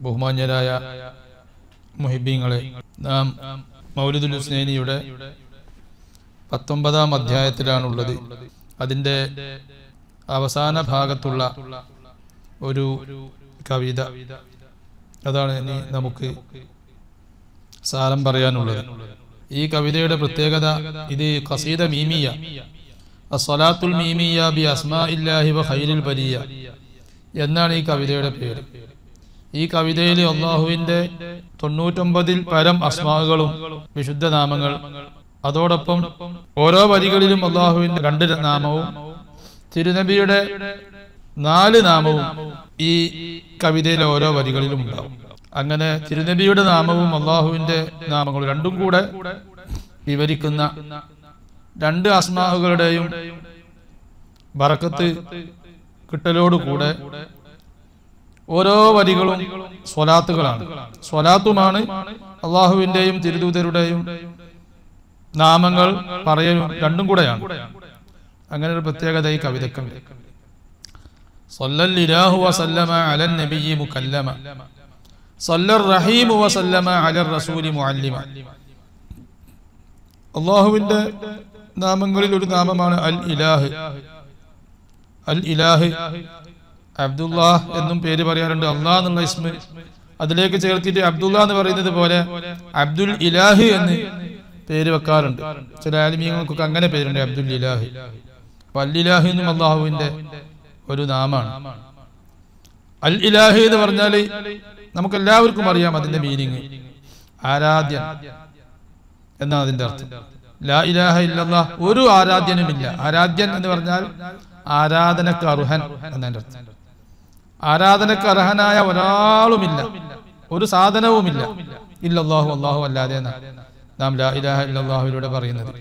ബഹുമാന്യരായ മുഹിബ്ബീങ്ങളെ, നാം മൗലിദുൽ ഹുസ്നൈനിയുടെ 19-ാം അധ്യായത്തിലാണുള്ളത്. അതിൻ്റെ അവസാന ഭാഗത്തുള്ള ഒരു കവിത, അതാണ് ഇനി നമുക്ക് സാരം പറയാനുള്ളത്. ഈ കവിതയുടെ പ്രത്യേകത, ഇത് ഖസീദ മീമിയ, അസ്സലാത്തുൽ മീമിയ ബി അസ്മാഇല്ലാഹി വ ഖൈറിൽ ബരിയ എന്നാണ് ഈ കവിതയുടെ പേര്. ഈ കവിതയിൽ അള്ളാഹുവിൻ്റെ 99-ൽ പരം അസ്മാകളും വിശുദ്ധ നാമങ്ങൾ, അതോടൊപ്പം ഓരോ വരികളിലും അള്ളാഹുവിൻ്റെ 2 നാമവും തിരുനബിയുടെ 4 നാമവും ഈ കവിതയിലെ ഓരോ വരികളിലും ഉണ്ടാവും. അങ്ങനെ തിരുനബിയുടെ നാമവും അള്ളാഹുവിൻ്റെ നാമങ്ങളും രണ്ടും കൂടെ വിവരിക്കുന്ന 2 അസ്മാകളുടെയും ബറക്കത്ത് കിട്ടലോടുകൂടെ ഓരോ വരികളും സ്വലാത്തുകളാണ്. സ്വലാത്തുമാണ് അള്ളാഹുവിൻ്റെയും തിരുദൂതരുടെയും നാമങ്ങൾ പറയലും രണ്ടും കൂടെയാണ്. അങ്ങനെ ഒരു പ്രത്യേകത ഈ കവിതക്കുണ്ട്. സല്ലല്ലാഹു വസല്ലമ അലൻ നബിയ്യി മുകല്ലമ സല്ലർ റഹീമു വസല്ലമ അലർ റസൂലി മുഅല്ലിമ. അള്ളാഹുവിൻ്റെ നാമങ്ങളിൽ ഒരു നാമമാണ് അൽ ഇലാഹ്. അൽ ഇലാഹ് അബ്ദുല്ലാഹ് എന്നും പേര് പറയാറുണ്ട്. അള്ളാഹ് എന്നുള്ള ഇസ്മ അതിലേക്ക് ചേർത്തിട്ട് അബ്ദുല്ലാഹ് എന്ന് പറയുന്നത് പോലെ അബ്ദുൽ ഇലാഹ് എന്ന് പേര് വെക്കാറുണ്ട്. ചില ആലിമീങ്ങൾക്കൊക്കെ അങ്ങനെ പേരുണ്ട്, അബ്ദുൽ ഇലാഹ്. അൽ ഇലാഹ് എന്നും അള്ളാഹുവിൻ്റെ ഒരു നാമാണ്. അൽ ഇലാഹ് എന്ന് പറഞ്ഞാൽ നമുക്ക് എല്ലാവർക്കും അറിയാം അതിന്റെ മീനിങ്. ആരാധ്യൻ എന്നാണ് അതിന്റെ അർത്ഥം. ലാ ഇലാഹ ഇല്ലല്ലാഹ്, ഒരു ആരാധ്യനുമില്ല. ആരാധ്യൻ എന്ന് പറഞ്ഞാൽ ആരാധനക്ക് അർഹൻ എന്നതിന്റെ അർത്ഥം. ആരാധനക്ക് അർഹനായ ഒരാളുമില്ല, ഒരു സാധനവുമില്ല. ഇല്ലല്ലാഹു, അല്ലാഹു അല്ലാതെ നാം ലാ ഇലാഹ ഇല്ലല്ലാഹുവിലൂടെ പറയുന്നത്.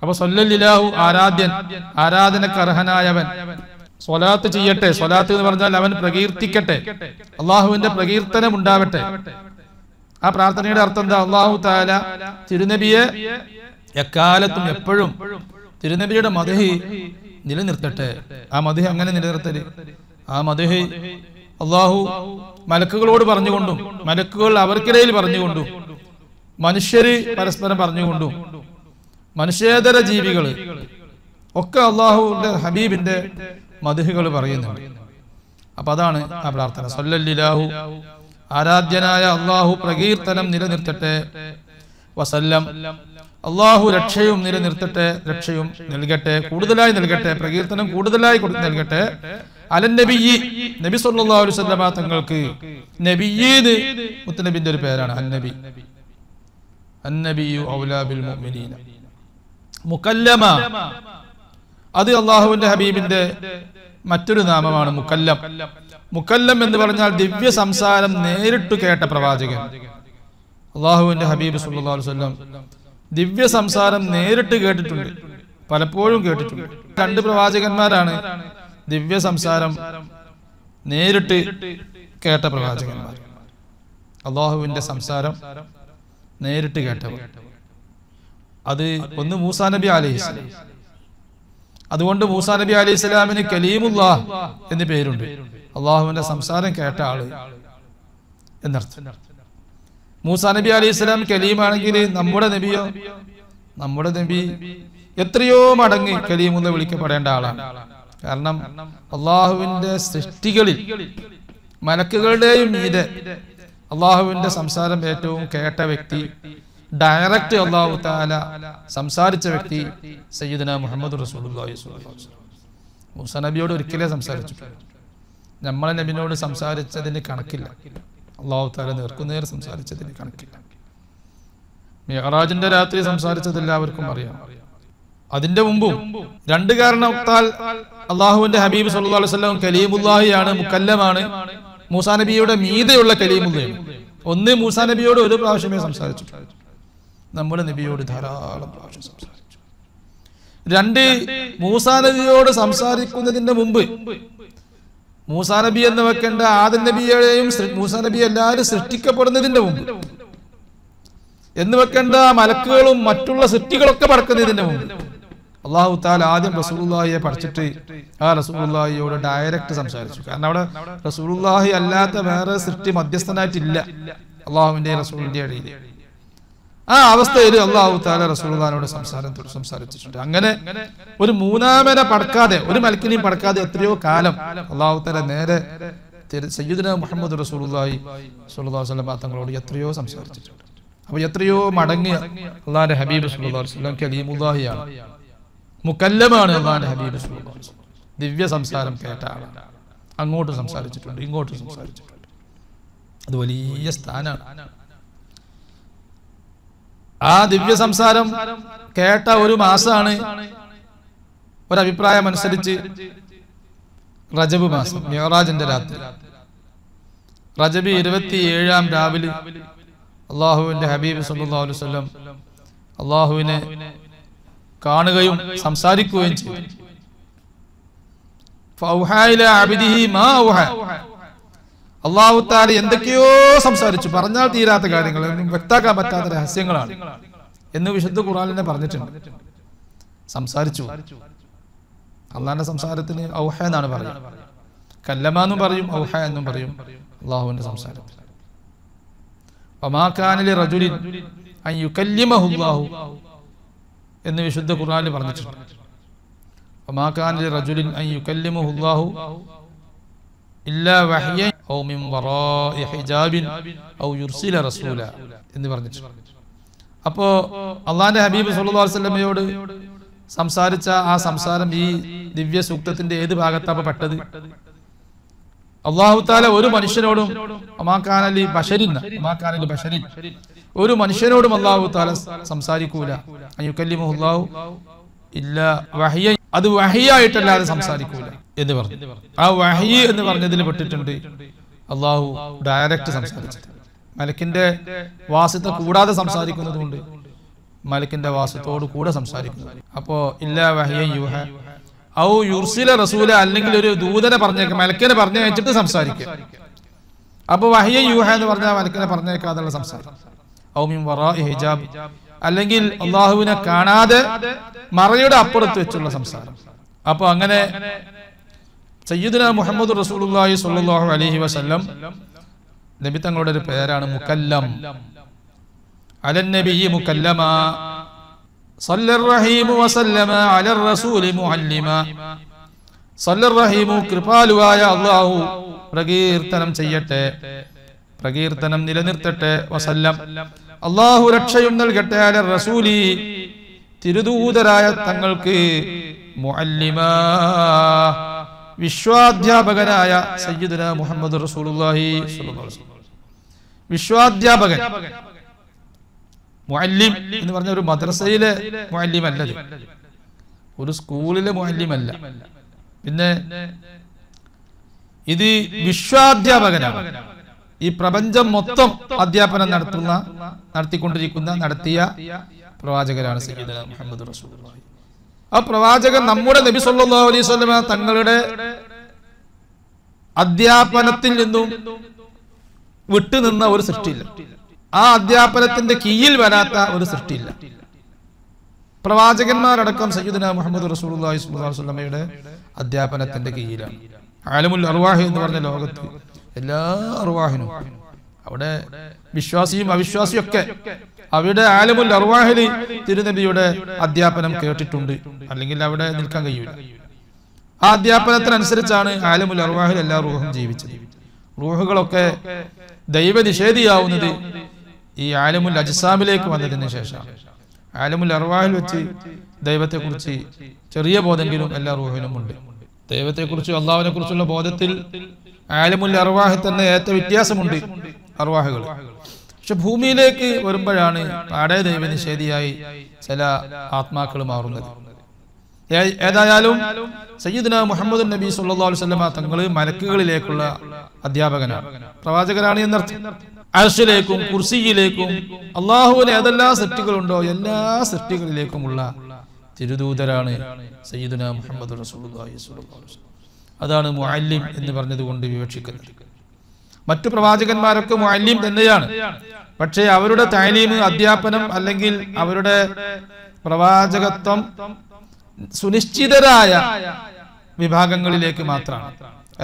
അപ്പൊ സല്ലല്ലാഹു ആരാധ്യൻ, ആരാധനക്ക് അർഹനായവൻ സ്വലാത്ത് ചെയ്യട്ടെ. സ്വലാത്ത് എന്ന് പറഞ്ഞാൽ അവൻ പ്രകീർത്തിക്കട്ടെ, അള്ളാഹുവിന്റെ പ്രകീർത്തനം ഉണ്ടാവട്ടെ. ആ പ്രാർത്ഥനയുടെ അർത്ഥം എന്താ? അള്ളാഹു തആല തിരുനബിയെ എക്കാലത്തും എപ്പോഴും തിരുനബിയുടെ മദ്ഹ് നിലനിർത്തട്ടെ. ആ മദ്ഹ് അങ്ങനെ നിലനിർത്തല്, ആ മദ്ഹ് അള്ളാഹു മലക്കുകളോട് പറഞ്ഞുകൊണ്ടും മലക്കുകൾ അവർക്കിടയിൽ പറഞ്ഞുകൊണ്ടും മനുഷ്യര് പരസ്പരം പറഞ്ഞുകൊണ്ടും മനുഷ്യേതര ജീവികൾ ഒക്കെ അള്ളാഹുവിന്റെ ഹബീബിന്റെ മദ്ഹുകൾ പറയുന്നുണ്ട്. അപ്പൊ അതാണ് ആ പ്രാർത്ഥന. സല്ലല്ലാഹു ആരാധ്യനായ അള്ളാഹു പ്രകീർത്തനം നിലനിർത്തട്ടെ, വസല്ലം അള്ളാഹു രക്ഷയും നിലനിർത്തട്ടെ, രക്ഷയും നൽകട്ടെ, കൂടുതലായി നൽകട്ടെ, പ്രകീർത്തനം കൂടുതലായി നൽകട്ടെ. അലൻ നബിയ്യി, നബി സല്ലല്ലാഹു അലൈഹി വസല്ലമ തങ്ങൾക്ക്. നബിയ്യ് മുത്തനബിന്റെ ഒരു പേരാണ് അന്നബി. അന്നബിയു ഔലാ ബിൽ മുഅ്മിനീന. മുകല്ലമ, അത് അള്ളാഹുവിന്റെ ഹബീബിന്റെ മറ്റൊരു നാമമാണ് മുകല്ലം. മുകല്ലം എന്ന് പറഞ്ഞാൽ ദിവ്യ സംസാരം നേരിട്ട് കേട്ട പ്രവാചകൻ. അള്ളാഹുവിന്റെ ഹബീബ് സല്ലല്ലാഹു അലൈഹി വസല്ലം ദിവ്യ സംസാരം നേരിട്ട് കേട്ടിട്ടുണ്ട്, പലപ്പോഴും കേട്ടിട്ടുണ്ട്. 2 പ്രവാചകന്മാരാണ് ദിവ്യ സംസാരം നേരിട്ട് കേട്ട പ്രവാചകന്മാർ. അള്ളാഹുവിന്റെ സംസാരം നേരിട്ട് കേട്ടവർ. അത് ഒന്ന് മൂസാ നബി അലൈഹിസ്സലാം. അതുകൊണ്ട് മൂസാ നബി അലൈഹിസ്സലാമിന് കലീമുല്ലാഹ് എന്ന് പേരുണ്ട്. അള്ളാഹുവിന്റെ സംസാരം കേട്ട ആള് എന്നർത്ഥം. മൂസാ നബി അലൈഹിസ്സലാം കലീമാണെങ്കിൽ നമ്മുടെ നബിയോ? നമ്മുടെ നബി എത്രയോ മടങ്ങ് കലീമുല്ല വിളിക്കപ്പെടേണ്ട ആളാണ്. കാരണം അള്ളാഹുവിന്റെ സൃഷ്ടികളിൽ മലക്കുകളുടെയും മീതെ അള്ളാഹുവിന്റെ സംസാരം ഏറ്റവും കേട്ട വ്യക്തി, ഡയറക്റ്റ് അല്ലാഹു തആല സംസാരിച്ച വ്യക്തി സയ്യിദുനാ മുഹമ്മദ് റസൂലുള്ളാഹി സ്വല്ലല്ലാഹു അലൈഹി വസല്ലം. മൂസാ നബിയോട് ഒരിക്കലേ സംസാരിച്ചിട്ടുള്ളൂ. നമ്മളെ നബിനോട് സംസാരിച്ചതിന് കണക്കില്ല. അല്ലാഹു തആല നേർക്കുനേർ സംസാരിച്ചതിന് കണക്കില്ല. മിഅ്റാജിന്റെ രാത്രി സംസാരിച്ചത് എല്ലാവർക്കും അറിയാം. അതിന്റെ മുമ്പും 2 കാരണത്താൽ അള്ളാഹുവിന്റെ ഹബീബ് സല്ലല്ലാഹു അലൈഹി വസല്ലം കലീമുല്ലാഹിയാണ്, മുകല്ലമാണ്. മൂസാ നബിയുടെ മീതെയുള്ള കലീമുല്ലയാണ്. ഒന്ന്, മൂസാ നബിയോട് ഒരു പ്രാവശ്യമേ സംസാരിച്ചു, നമ്മുടെ നബിയോട് ധാരാളം പ്രാവശ്യം സംസാരിച്ചു. 2, മൂസാ നബിയോട് സംസാരിക്കുന്നതിന്റെ മുമ്പ് മൂസാ നബി എന്ന് വെക്കേണ്ട ആദം നബിയെയും മൂസാ നബി എല്ലാവരും സൃഷ്ടിക്കപ്പെടുന്നതിന്റെ മുമ്പ് എന്ന് വെക്കേണ്ട മലക്കുകളും മറ്റുള്ള സൃഷ്ടികളൊക്കെ പറക്കുന്നതിന്റെ മുമ്പ് അല്ലാഹു തആല ആദ്യം റസൂലുള്ളാഹിയെ പഠിച്ചിട്ട് ആ റസൂലുള്ളാഹിയോട് ഡയറക്റ്റ് സംസാരിച്ചു. കാരണം അവിടെ റസൂലുള്ളാഹി അല്ലാത്ത വേറെ സൃഷ്ടി മധ്യസ്ഥനായിട്ടില്ല അള്ളാഹുവിന്റെ റസൂലിന്റെ ഇടയിൽ. ആ അവസ്ഥയിൽ അല്ലാഹു തആല റസൂലുള്ളാഹിയോട് സംസാരിച്ചിട്ടുണ്ട്. അങ്ങനെ ഒരു മൂന്നാമനെ പടക്കാതെ, ഒരു മലക്കിനെയും പടക്കാതെ എത്രയോ കാലം അല്ലാഹു തആല നേരെ സയ്യിദുനാ മുഹമ്മദ് റസൂലുള്ളാഹി സ്വല്ലല്ലാഹു അലൈഹി വസല്ലം തങ്ങളോട് എത്രയോ സംസാരിച്ചിട്ടുണ്ട്. അപ്പൊ എത്രയോ മടങ്ങി അള്ളാഹിന്റെ ഹബീബ് സ്വല്ലല്ലാഹു അലൈഹി വസല്ലം കലീമുല്ലാഹിയാണ്, മുക്കല്ലമാണ് അള്ളാഹിന്റെ ഹബീബ് സ്വല്ലല്ലാഹു അലൈഹി വസല്ലം. ദിവ്യ സംസാരം കേട്ട ആളാണ്. അങ്ങോട്ട് സംസാരിച്ചിട്ടുണ്ട്, ഇങ്ങോട്ട് സംസാരിച്ചിട്ടുണ്ട്. അത് വലിയ സ്ഥാനമാണ്. ആ ദിവ്യ സംസാരം കേട്ട ഒരു മാസമാണ് ഒരഭിപ്രായം അനുസരിച്ച് റജബ് മാസം, മിഅ്റാജിന്റെ രാത്രി. റജബ് 27-ാം രാവിലെ അള്ളാഹുവിന്റെ ഹബീബ് സല്ലല്ലാഹു അലൈഹി വസല്ലം അള്ളാഹുവിനെ കാണുകയും സംസാരിക്കുകയും ചെയ്തു. ഫൗഹാ ഇലാ അബ്ദിഹി മാ ഔഹാ. അല്ലാഹു തആല എന്തൊക്കെയോ സംസാരിച്ചു, പറഞ്ഞാൽ തീരാത്ത കാര്യങ്ങൾ, വ്യക്തമാക്കാൻ പറ്റാത്ത രഹസ്യങ്ങളാണ് എന്ന് വിശുദ്ധ ഖുർആനിൽ പറഞ്ഞിട്ടുണ്ട്. സംസാരിച്ചു. അള്ളാഹിന്റെ സംസാരത്തിന് ഔഹ എന്നാണ് പറയുക. കല്ലമ എന്നും പറയും, ഔഹ എന്നും പറയും അള്ളാഹുവിന്റെ സംസാരത്തിൽ. വമാ കാന ലിറജുലിൻ അൻ യുകല്ലിമഹുല്ലാഹു എന്ന് വിശുദ്ധ ഖുർആനിൽ പറഞ്ഞിട്ടുണ്ട്. വമാ കാന ലിറജുലിൻ അൻ യുകല്ലിമഹുല്ലാഹു ഇല്ലാ വഹ്യൻ ഔ മിൻ വറാഇ ഹിജാബിൻ ഔ യുർസില റസൂല എന്ന് പറഞ്ഞിട്ടുണ്ട്. അപ്പോ അള്ളാഹിന്റെ ഹബീബ് സല്ലല്ലാഹു അലൈഹി വസല്ലമയോട് സംസാരിച്ച ആ സംസാരം ഈ ദിവ്യ സൂക്തത്തിന്റെ ഏത് ഭാഗത്താണ് പെട്ടത്? അല്ലാഹു തആല ഒരു മനുഷ്യനോടും ഒരു മനുഷ്യനോടും അല്ലാഹു തആല സംസാരിക്കൂല. അയ്യുകല്ലിമുഹുല്ലാഹു ഇല്ലാ വഹ്യ, അത് വഹ്യായിട്ടല്ലാതെ സംസാരിക്കൂല എന്ന് പറഞ്ഞു. ആ വഹ്യ് എന്ന് പറഞ്ഞതിൽ പെട്ടിട്ടുണ്ട് അല്ലാഹു ഡയറക്റ്റ് സംസാരിച്ചത്. മലക്കിന്റെ വാസിത കൂടാതെ സംസാരിക്കുന്നതുകൊണ്ട് മലക്കിന്റെ വാസത്തോട് കൂടെ സംസാരിക്കുന്നത്. അപ്പോ ഇല്ലാ വഹ്യ യൂഹ ഔ യുർസില റസൂല, അല്ലെങ്കിൽ ഒരു ദൂതനെ പറഞ്ഞേക്ക, മലക്കിനെ പറഞ്ഞയച്ചിട്ട് സംസാരിക്കുക. അപ്പൊ വഹ്യ യൂഹ എന്ന് പറഞ്ഞാൽ മലക്കിനെ പറഞ്ഞേക്കാതുള്ള സംസാരം. ഔ മിൻ വറാഇ ഹിജാബ്, അല്ലെങ്കിൽ അള്ളാഹുവിനെ കാണാതെ മറയുടെ അപ്പുറത്ത് വെച്ചുള്ള സംസാരം. അപ്പൊ അങ്ങനെ സയ്യിദുനാ മുഹമ്മദ് റസൂലുള്ളാഹി സ്വല്ലല്ലാഹു അലൈഹി വസല്ലം നബി തങ്ങളുടെ ഒരു പേരാണ് മുകല്ലം. അലൻ നബിയ്യി മുകല്ലമാ സല്ലർ റഹീമു വസല്ലമ അലർ റസൂലി മുഅല്ലിമാ. സല്ലർ റഹീമു, കൃപാലുവായ അല്ലാഹു പ്രകീർത്തനം ചെയ്യട്ടെ, പ്രകീർത്തനം നിലനിർത്തട്ടെ. വസല്ലം, അല്ലാഹു രക്ഷയും നൽകട്ടെ. അലർ റസൂലി, തിരുദൂതരായ തങ്ങൾക്ക്. മുഅല്ലിമാ, വിശ്വാധ്യാപകനായ സയ്യിദുനാ മുഹമ്മദ് റസൂലുള്ളാഹി സ്വല്ലല്ലാഹു അലൈഹി വസല്ലം. വിശ്വാധ്യാപകൻ, മുഅല്ലിം എന്ന് പറഞ്ഞ ഒരു മദ്രസയിലെ മുഅല്ലിം അല്ലത്, ഒരു സ്കൂളിലെ മുഅല്ലിം അല്ല. പിന്നെ ഇത് വിശ്വാധ്യാപകനാണ്. ഈ പ്രപഞ്ചം മൊത്തം അധ്യാപനം നടത്തിയ പ്രവാചകരാണ് സയ്യിദുനാ മുഹമ്മദ് റസൂലുള്ളാഹി. ആ പ്രവാചകൻ നമ്മുടെ നബി സല്ലല്ലാഹു അലൈഹി വസല്ലം തങ്ങളുടെ അധ്യാപനത്തിൽ നിന്നും വിട്ടുനിന്ന ഒരു സൃഷ്ടിയില്ല. ആ അധ്യാപനത്തിന്റെ കീഴിൽ വരാത്ത ഒരു സൃഷ്ടിയില്ല. പ്രവാചകന്മാരടക്കം സയ്യിദുനാ മുഹമ്മദ് റസൂലുള്ളാഹി സ്വല്ലല്ലാഹു അലൈഹി വസല്ലമയുടെ അധ്യാപനത്തിന്റെ കീഴിലാണ്. ആലമുൽ അർവാഹ് എന്ന് പറഞ്ഞ ലോകത്ത് എല്ലാ അർവാഹിനും, അവിടെ വിശ്വാസിയും അവിശ്വാസിയും ഒക്കെ അവിടെ ആലമുൽ അർവാഹിൽ തിരുനബിയുടെ അധ്യാപനം കേട്ടിട്ടുണ്ട്, അല്ലെങ്കിൽ അവിടെ നിൽക്കാൻ കഴിയില്ല. ആ അധ്യാപനത്തിനനുസരിച്ചാണ് ആലമുൽ അർവാഹിൽ എല്ലാ റൂഹും ജീവിച്ചത്. റൂഹുകളൊക്കെ ദൈവനിഷേധിയാവുന്നത് ഈ ആലമുൽ അജ്സാമിലേക്ക് വന്നതിന് ശേഷം. ആലമുൽ അർവാഹിൽ വെച്ച് ദൈവത്തെക്കുറിച്ച് ചെറിയ ബോധമെങ്കിലും എല്ലാ റൂഹിനും ഉണ്ട്. ദൈവത്തെക്കുറിച്ച് അള്ളാഹുവിനെ കുറിച്ചുള്ള ബോധത്തിൽ ആലമുൽ അർവാഹിൽ തന്നെ ഏറ്റവും വ്യത്യാസമുണ്ട് അർവാഹുകൾ. പക്ഷെ ഭൂമിയിലേക്ക് വരുമ്പോഴാണ് പാടെ ദൈവനിഷേധിയായി ചില ആത്മാക്കൾ മാറുന്നത്. ഏതായാലും സയ്യിദുനാ മുഹമ്മദ് നബി സല്ലല്ലാഹു അലൈഹി വസല്ലം തങ്ങൾ മലക്കുകളിലേക്കുള്ള അധ്യാപകനാണ്, പ്രവാചകനാണ് എന്നർത്ഥം. അർശിലേക്കും കുർസിയിലേക്കും അള്ളാഹുവിന് ഏതെല്ലാം സൃഷ്ടികളുണ്ടോ എല്ലാ സൃഷ്ടികളിലേക്കുമുള്ള തിരുദൂതരാണ് സയ്യിദുനാ മുഹമ്മദ് റസൂലുള്ളാഹി സ്വല്ലല്ലാഹു അലൈഹി വസല്ലം. അതാണ് മുഅല്ലിം എന്ന് പറഞ്ഞതുകൊണ്ട് വിവക്ഷിക്കുന്നത്. മറ്റു പ്രവാചകന്മാരൊക്കെ മുഅല്ലിം തന്നെയാണ്. പക്ഷേ അവരുടെ തഅലീം, അധ്യാപനം, അല്ലെങ്കിൽ അവരുടെ പ്രവാചകത്വം സുനിശ്ചിതരായ വിഭാഗങ്ങളിലേക്ക് മാത്രമാണ്.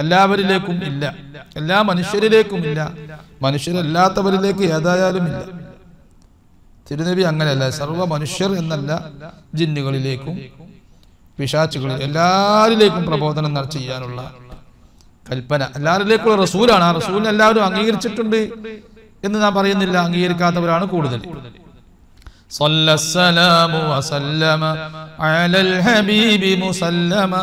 എല്ലാവരിലേക്കും ഇല്ല, എല്ലാ മനുഷ്യരിലേക്കും ഇല്ല, മനുഷ്യരല്ലാത്തവരിലേക്ക് ഏതായാലും ഇല്ല. തിരുനബി അങ്ങനെയല്ല, സർവ്വ മനുഷ്യർ എന്നല്ല, ജിന്നുകളിലേക്കും പിശാചുകളിൽ എല്ലാവരിലേക്കും പ്രബോധനം ചെയ്യാനുള്ള കൽപ്പന, എല്ലാവരിലേക്കുള്ള റസൂലാണ്. ആ റസൂലിനെ എല്ലാവരും അംഗീകരിച്ചിട്ടുണ്ട് എന്ന് ഞാൻ പറയുന്നില്ല, അംഗീകരിക്കാത്തവരാണ് കൂടുതൽ. സല്ലല്ലാഹു വസല്ലമ അലൽ ഹബീബി മുസല്ലമ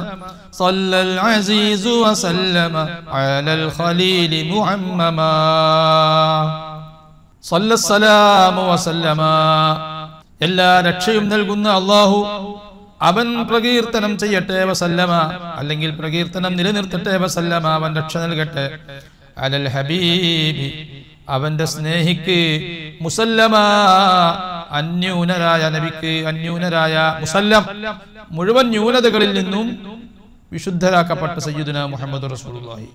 സല്ലൽ അസീസു വസല്ലമ അലൽ ഖലീലി മുഅമ്മമ സല്ലല്ലാഹു വസല്ലമ എല്ലാ രക്ഷയും നൽകുന്ന അല്ലാഹു അവൻ പ്രകീർത്തനം ചെയ്യട്ടെ, വസല്ലമ അല്ലെങ്കിൽ പ്രകീർത്തനം നിലനിർത്തട്ടെ, വസല്ലമ അവൻ രക്ഷ നൽകട്ടെ, അലൽ ഹബീബി അവന്റെ സ്നേഹിക്ക്, മുസല്ലമ അന്യൂനരായ നബിക്ക്, അന്യൂനരായ മുസല്ലം മുഴുവൻ ന്യൂനതകളിൽ നിന്നും വിശുദ്ധരാക്കപ്പെട്ട സയ്യിദുനാ മുഹമ്മദ് റസൂലുള്ളാഹി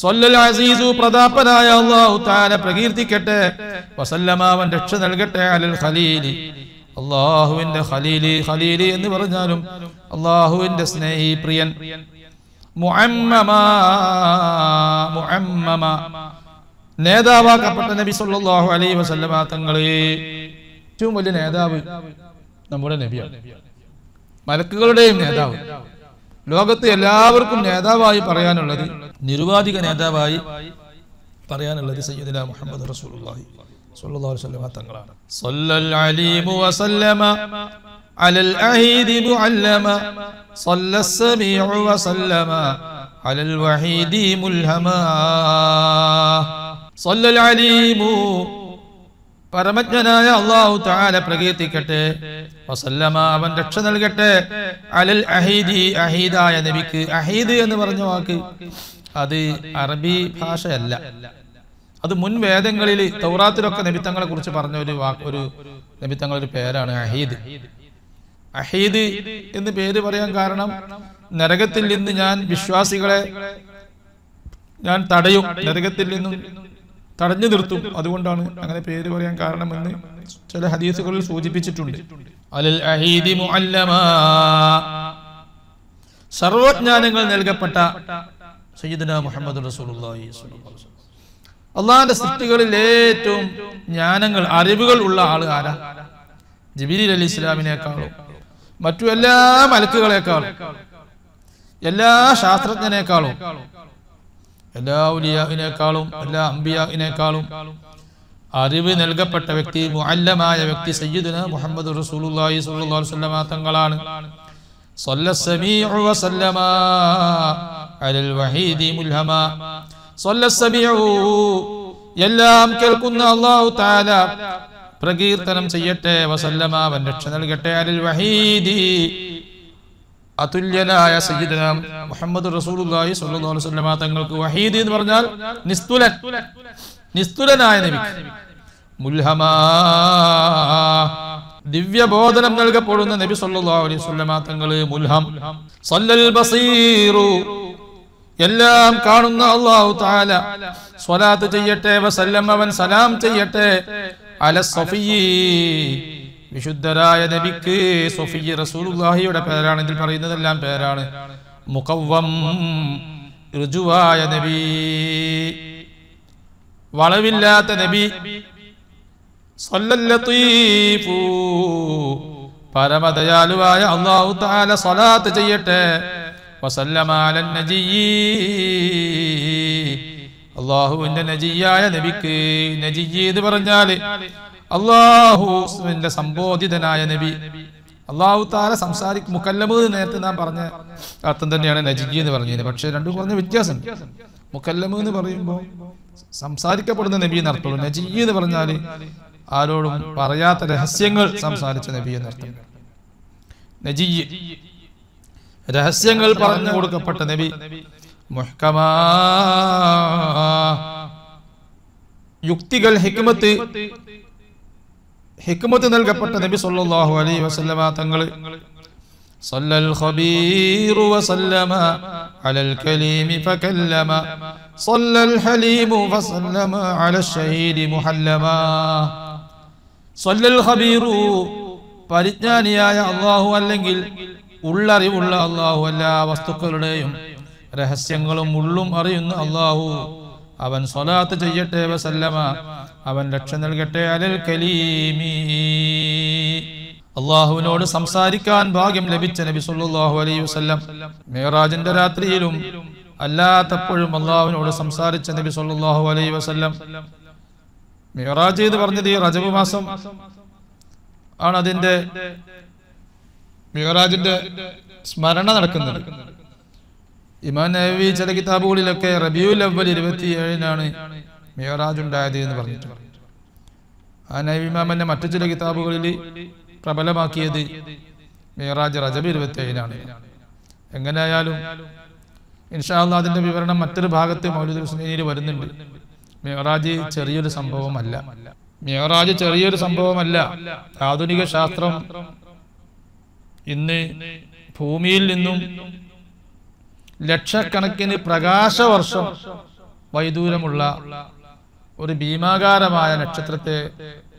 സ്വല്ലല്ലാഹു അസീസു പ്രതാപനായ അല്ലാഹു തആല പ്രകീർത്തിക്കട്ടെ, വസല്ലമ അവൻ രക്ഷ നൽകട്ടെ, അലൽ ഖലീലി അല്ലാഹുവിന്റെ ഖലീലി, ഖലീലി എന്ന് പറഞ്ഞാലും അല്ലാഹുവിന്റെ സ്നേഹി, പ്രിയൻ, മുഅമ്മമ മുഅമ്മമ നേതാവാക്കപ്പെട്ട നബി സല്ലല്ലാഹു അലൈഹി വസല്ലമ തങ്ങളെ. ഏറ്റവും വലിയ നേതാവ് നമ്മുടെ നബിയാണ്, മലക്കുകളുടെയും നേതാവ്. ലോകത്ത് എല്ലാവർക്കും നേതാവായി പറയാനുള്ളത്, നിരുപാധിക നേതാവായി പറയാനുള്ളത് സയ്യിദുനാ മുഹമ്മദ് റസൂലുള്ളാഹി സ്വല്ലല്ലാഹു അലൈഹി വസല്ലമ തങ്ങളാണ്. സല്ലൽ അലീമു വസല്ലമ അലൽ അഹീദി മുഅല്ലമ സല്ലസ് സമീഉ വസല്ലമ അലൽ വഹീദി മുൽഹമ സല്ലൽ അലീമു പരമജ്ഞനായ അല്ലാഹു തആല പ്രകീർത്തിക്കട്ടെ, വസല്ലമ അവൻ രക്ഷ നൽകട്ടെ, അലൽ അഹീദി അഹീദായ നബിക്ക്. അഹീദ് എന്ന് പറഞ്ഞ വാക്ക് അത് അറബി ഭാഷയല്ല, അത് മുൻ വേദങ്ങളിൽ തൗറാത്തിലൊക്കെ നബിത്തങ്ങളെ കുറിച്ച് പറഞ്ഞ ഒരു നബിത്തങ്ങളൊരു പേരാണ് അഹീദ്. അഹീദ് എന്ന് പേര് പറയാൻ കാരണം, നരകത്തിൽ നിന്ന് ഞാൻ വിശ്വാസികളെ ഞാൻ തടയും, നരകത്തിൽ നിന്നും തടഞ്ഞു നിർത്തും, അതുകൊണ്ടാണ് അങ്ങനെ പേര് പറയാൻ കാരണമെന്ന് ചില ഹദീസുകളിൽ സൂചിപ്പിച്ചിട്ടുണ്ട്. അലൽ അഹീദി മുഅല്ലമ സർവജ്ഞാനങ്ങൾ നൽകപ്പെട്ട സയ്യിദുനാ മുഹമ്മദ് റസൂലുള്ളാഹി സ്വല്ലല്ലാഹു അലൈഹി വസല്ലം. അള്ളാഹിന്റെ സൃഷ്ടികളിൽ ഏറ്റവും ജ്ഞാനങ്ങൾ, അറിവുകൾ ഉള്ള ആൾ ആരാ? ജിബ്രീൽ അലൈഹിസ്സലാമിനേക്കാളും മറ്റു എല്ലാ മലക്കുകളെക്കാളും എല്ലാ ശാസ്ത്രജ്ഞനേക്കാളും എല്ലാ ഔലിയാവിനേക്കാളും എല്ലാ അംബിയാവിനേക്കാളും അറിവ് നൽകപ്പെട്ട വ്യക്തി, മുഅല്ലമായ വ്യക്തി സയ്യിദുനാ മുഹമ്മദ് റസൂലുള്ളാഹി സ്വല്ലല്ലാഹു അലൈഹി വസല്ലമ തങ്ങളാണ്. സല്ലസ് സമീഉ വസല്ലമ അലൽ വഹീദി മുൽഹമ സല്ലസ് സമീഉ എല്ലാം കേൾക്കുന്ന അല്ലാഹു തആല പ്രകീർത്തനം ചെയ്യട്ടെ, വസല്ലമ അവൻ രക്ഷ നൽകട്ടെ, അലൽ വഹീദി അതുല്യനായ സയ്യിദുനാ മുഹമ്മദ് റസൂലുള്ളാഹി സ്വല്ലല്ലാഹു അലൈഹി വസല്ലമ തങ്ങൾക്ക്. വഹീദ് എന്ന് പറഞ്ഞാൽ നിസ്തുലൻ, നിസ്തുലനായ നബി. മുൽഹമ ദിവ്യബോധനം നൽകപ്പെടുന്ന നബി സല്ലല്ലാഹു അലൈഹി വസല്ലമ തങ്ങൾ. മുൽഹം സല്ലൽ ബസീറു എല്ലാം കാണുന്ന അല്ലാഹു തആല സ്വലാത്ത് ചെയ്യട്ടെ, വസല്ലം അവൻ സലാം ചെയ്യട്ടെ, അലസ് സഫിയ്യി വിശുദ്ധരായ നബിക്ക്. സഫിയ്യ് റസൂലുള്ളാഹിയുടെ പേരാണ്, ഇതിൽ പറയുന്നതെല്ലാം പേരാണ്. മുഖവ്വം ഋജുവായ നബി, വളവില്ലാത്ത നബി. സല്ലൽ ലതീഫു പരമദയാലുവായ അല്ലാഹു തആല സ്വലാത്ത് ചെയ്യട്ടെ, വസല്ലമ അലൻ നജിയ്യി അല്ലാഹുവിന്റെ നജിയായ നബിക്ക്. നജിയ്യി എന്ന് പറഞ്ഞാൽ അല്ലാഹുവിന്റെ സംബോധിതനായ നബി. അല്ലാഹു തആല മുക്കല്ലമ് നേരത്തെ നാം പറഞ്ഞ അർത്ഥം തന്നെയാണ് നജിയ്യി എന്ന് പറഞ്ഞത്, പക്ഷെ രണ്ടും പറഞ്ഞ വ്യത്യാസമുണ്ട്. മുക്കല്ലമ് എന്ന് പറയുമ്പോൾ സംസാരിക്കപ്പെടുന്ന നബി എന്നർത്ഥമുള്ളൂ. നജിയ്യി എന്ന് പറഞ്ഞാൽ ആരോടും പറയാത്ത രഹസ്യങ്ങൾ സംസാരിച്ച നബി എന്നർത്ഥം. നജിയ്യി രഹസ്യങ്ങൾ പറഞ്ഞു കൊടുക്കപ്പെട്ട നബി. മുഹ്കമാ യുക്തികൾ, ഹിക്മത്ത് നൽകപ്പെട്ട നബി സല്ലല്ലാഹു അലൈഹി വസല്ലമ തങ്ങൾ. സല്ലൽ ഖബീറു വസല്ലമ അലൽ കലീമി ഫകല്ലമ സല്ലൽ ഹലീമു വസല്ലമ അലൽ ഷഹീദി മുഹല്ലമ. സല്ലൽ ഖബീറു പരിജ്ഞാനിയായ അല്ലാഹു അല്ലെങ്കിൽ ഉള്ളറിവുള്ള അല്ലാഹു, എല്ലാ വസ്തുക്കളുടെയും രഹസ്യങ്ങളും ഉള്ളും അറിയുന്ന അല്ലാഹു, അവൻ സ്വലാത്ത് ചെയ്യട്ടെ വസല്ലമ, അവൻ രക്ഷ നൽകട്ടെ അലൽ കലീമി, അള്ളാഹുവിനോട് സംസാരിക്കാൻ ഭാഗ്യം ലഭിച്ച നബി സല്ലല്ലാഹു അലൈഹി വസല്ലം. മിഅ്റാജിന്റെ രാത്രിയിലും അല്ലാത്തപ്പോഴും അള്ളാഹുവിനോട് സംസാരിച്ച നബി സല്ലല്ലാഹു അലൈഹി വസല്ലം. മിഅ്റാജ് എന്ന് പറഞ്ഞത് ഈ റജബ് മാസം ആണ് അതിന്റെ മിഅ്റാജിന്റെ സ്മരണ നടക്കുന്നത്. ഇമാം നവവി ചില കിതാബുകളിലൊക്കെ റബീഉൽ അവ്വൽ 27-നാണ് മിഅ്റാജ് ഉണ്ടായത് എന്ന് പറഞ്ഞിട്ടുണ്ട്. ആ നവവി ഇമാമിന്റെ മറ്റു ചില കിതാബുകളിൽ പ്രബലമാക്കിയത് മിഅ്റാജ് റജബ് 27-നാണ്. എങ്ങനെയായാലും ഇൻഷാ അല്ലാഹ് അതിന്റെ വിവരണം മറ്റൊരു ഭാഗത്ത് മൗലിദുൽ ഹുസ്നൈനിൽ വരുന്നുണ്ട്. മിഅ്റാജ് ചെറിയൊരു സംഭവമല്ല. മിഅ്റാജ് ചെറിയൊരു സംഭവമല്ല. ആധുനിക ശാസ്ത്രം ഇന്ന് ഭൂമിയിൽ നിന്നും ലക്ഷക്കണക്കിന് പ്രകാശവർഷം വൈദൂരമുള്ള ഒരു ഭീമാകാരമായ നക്ഷത്രത്തെ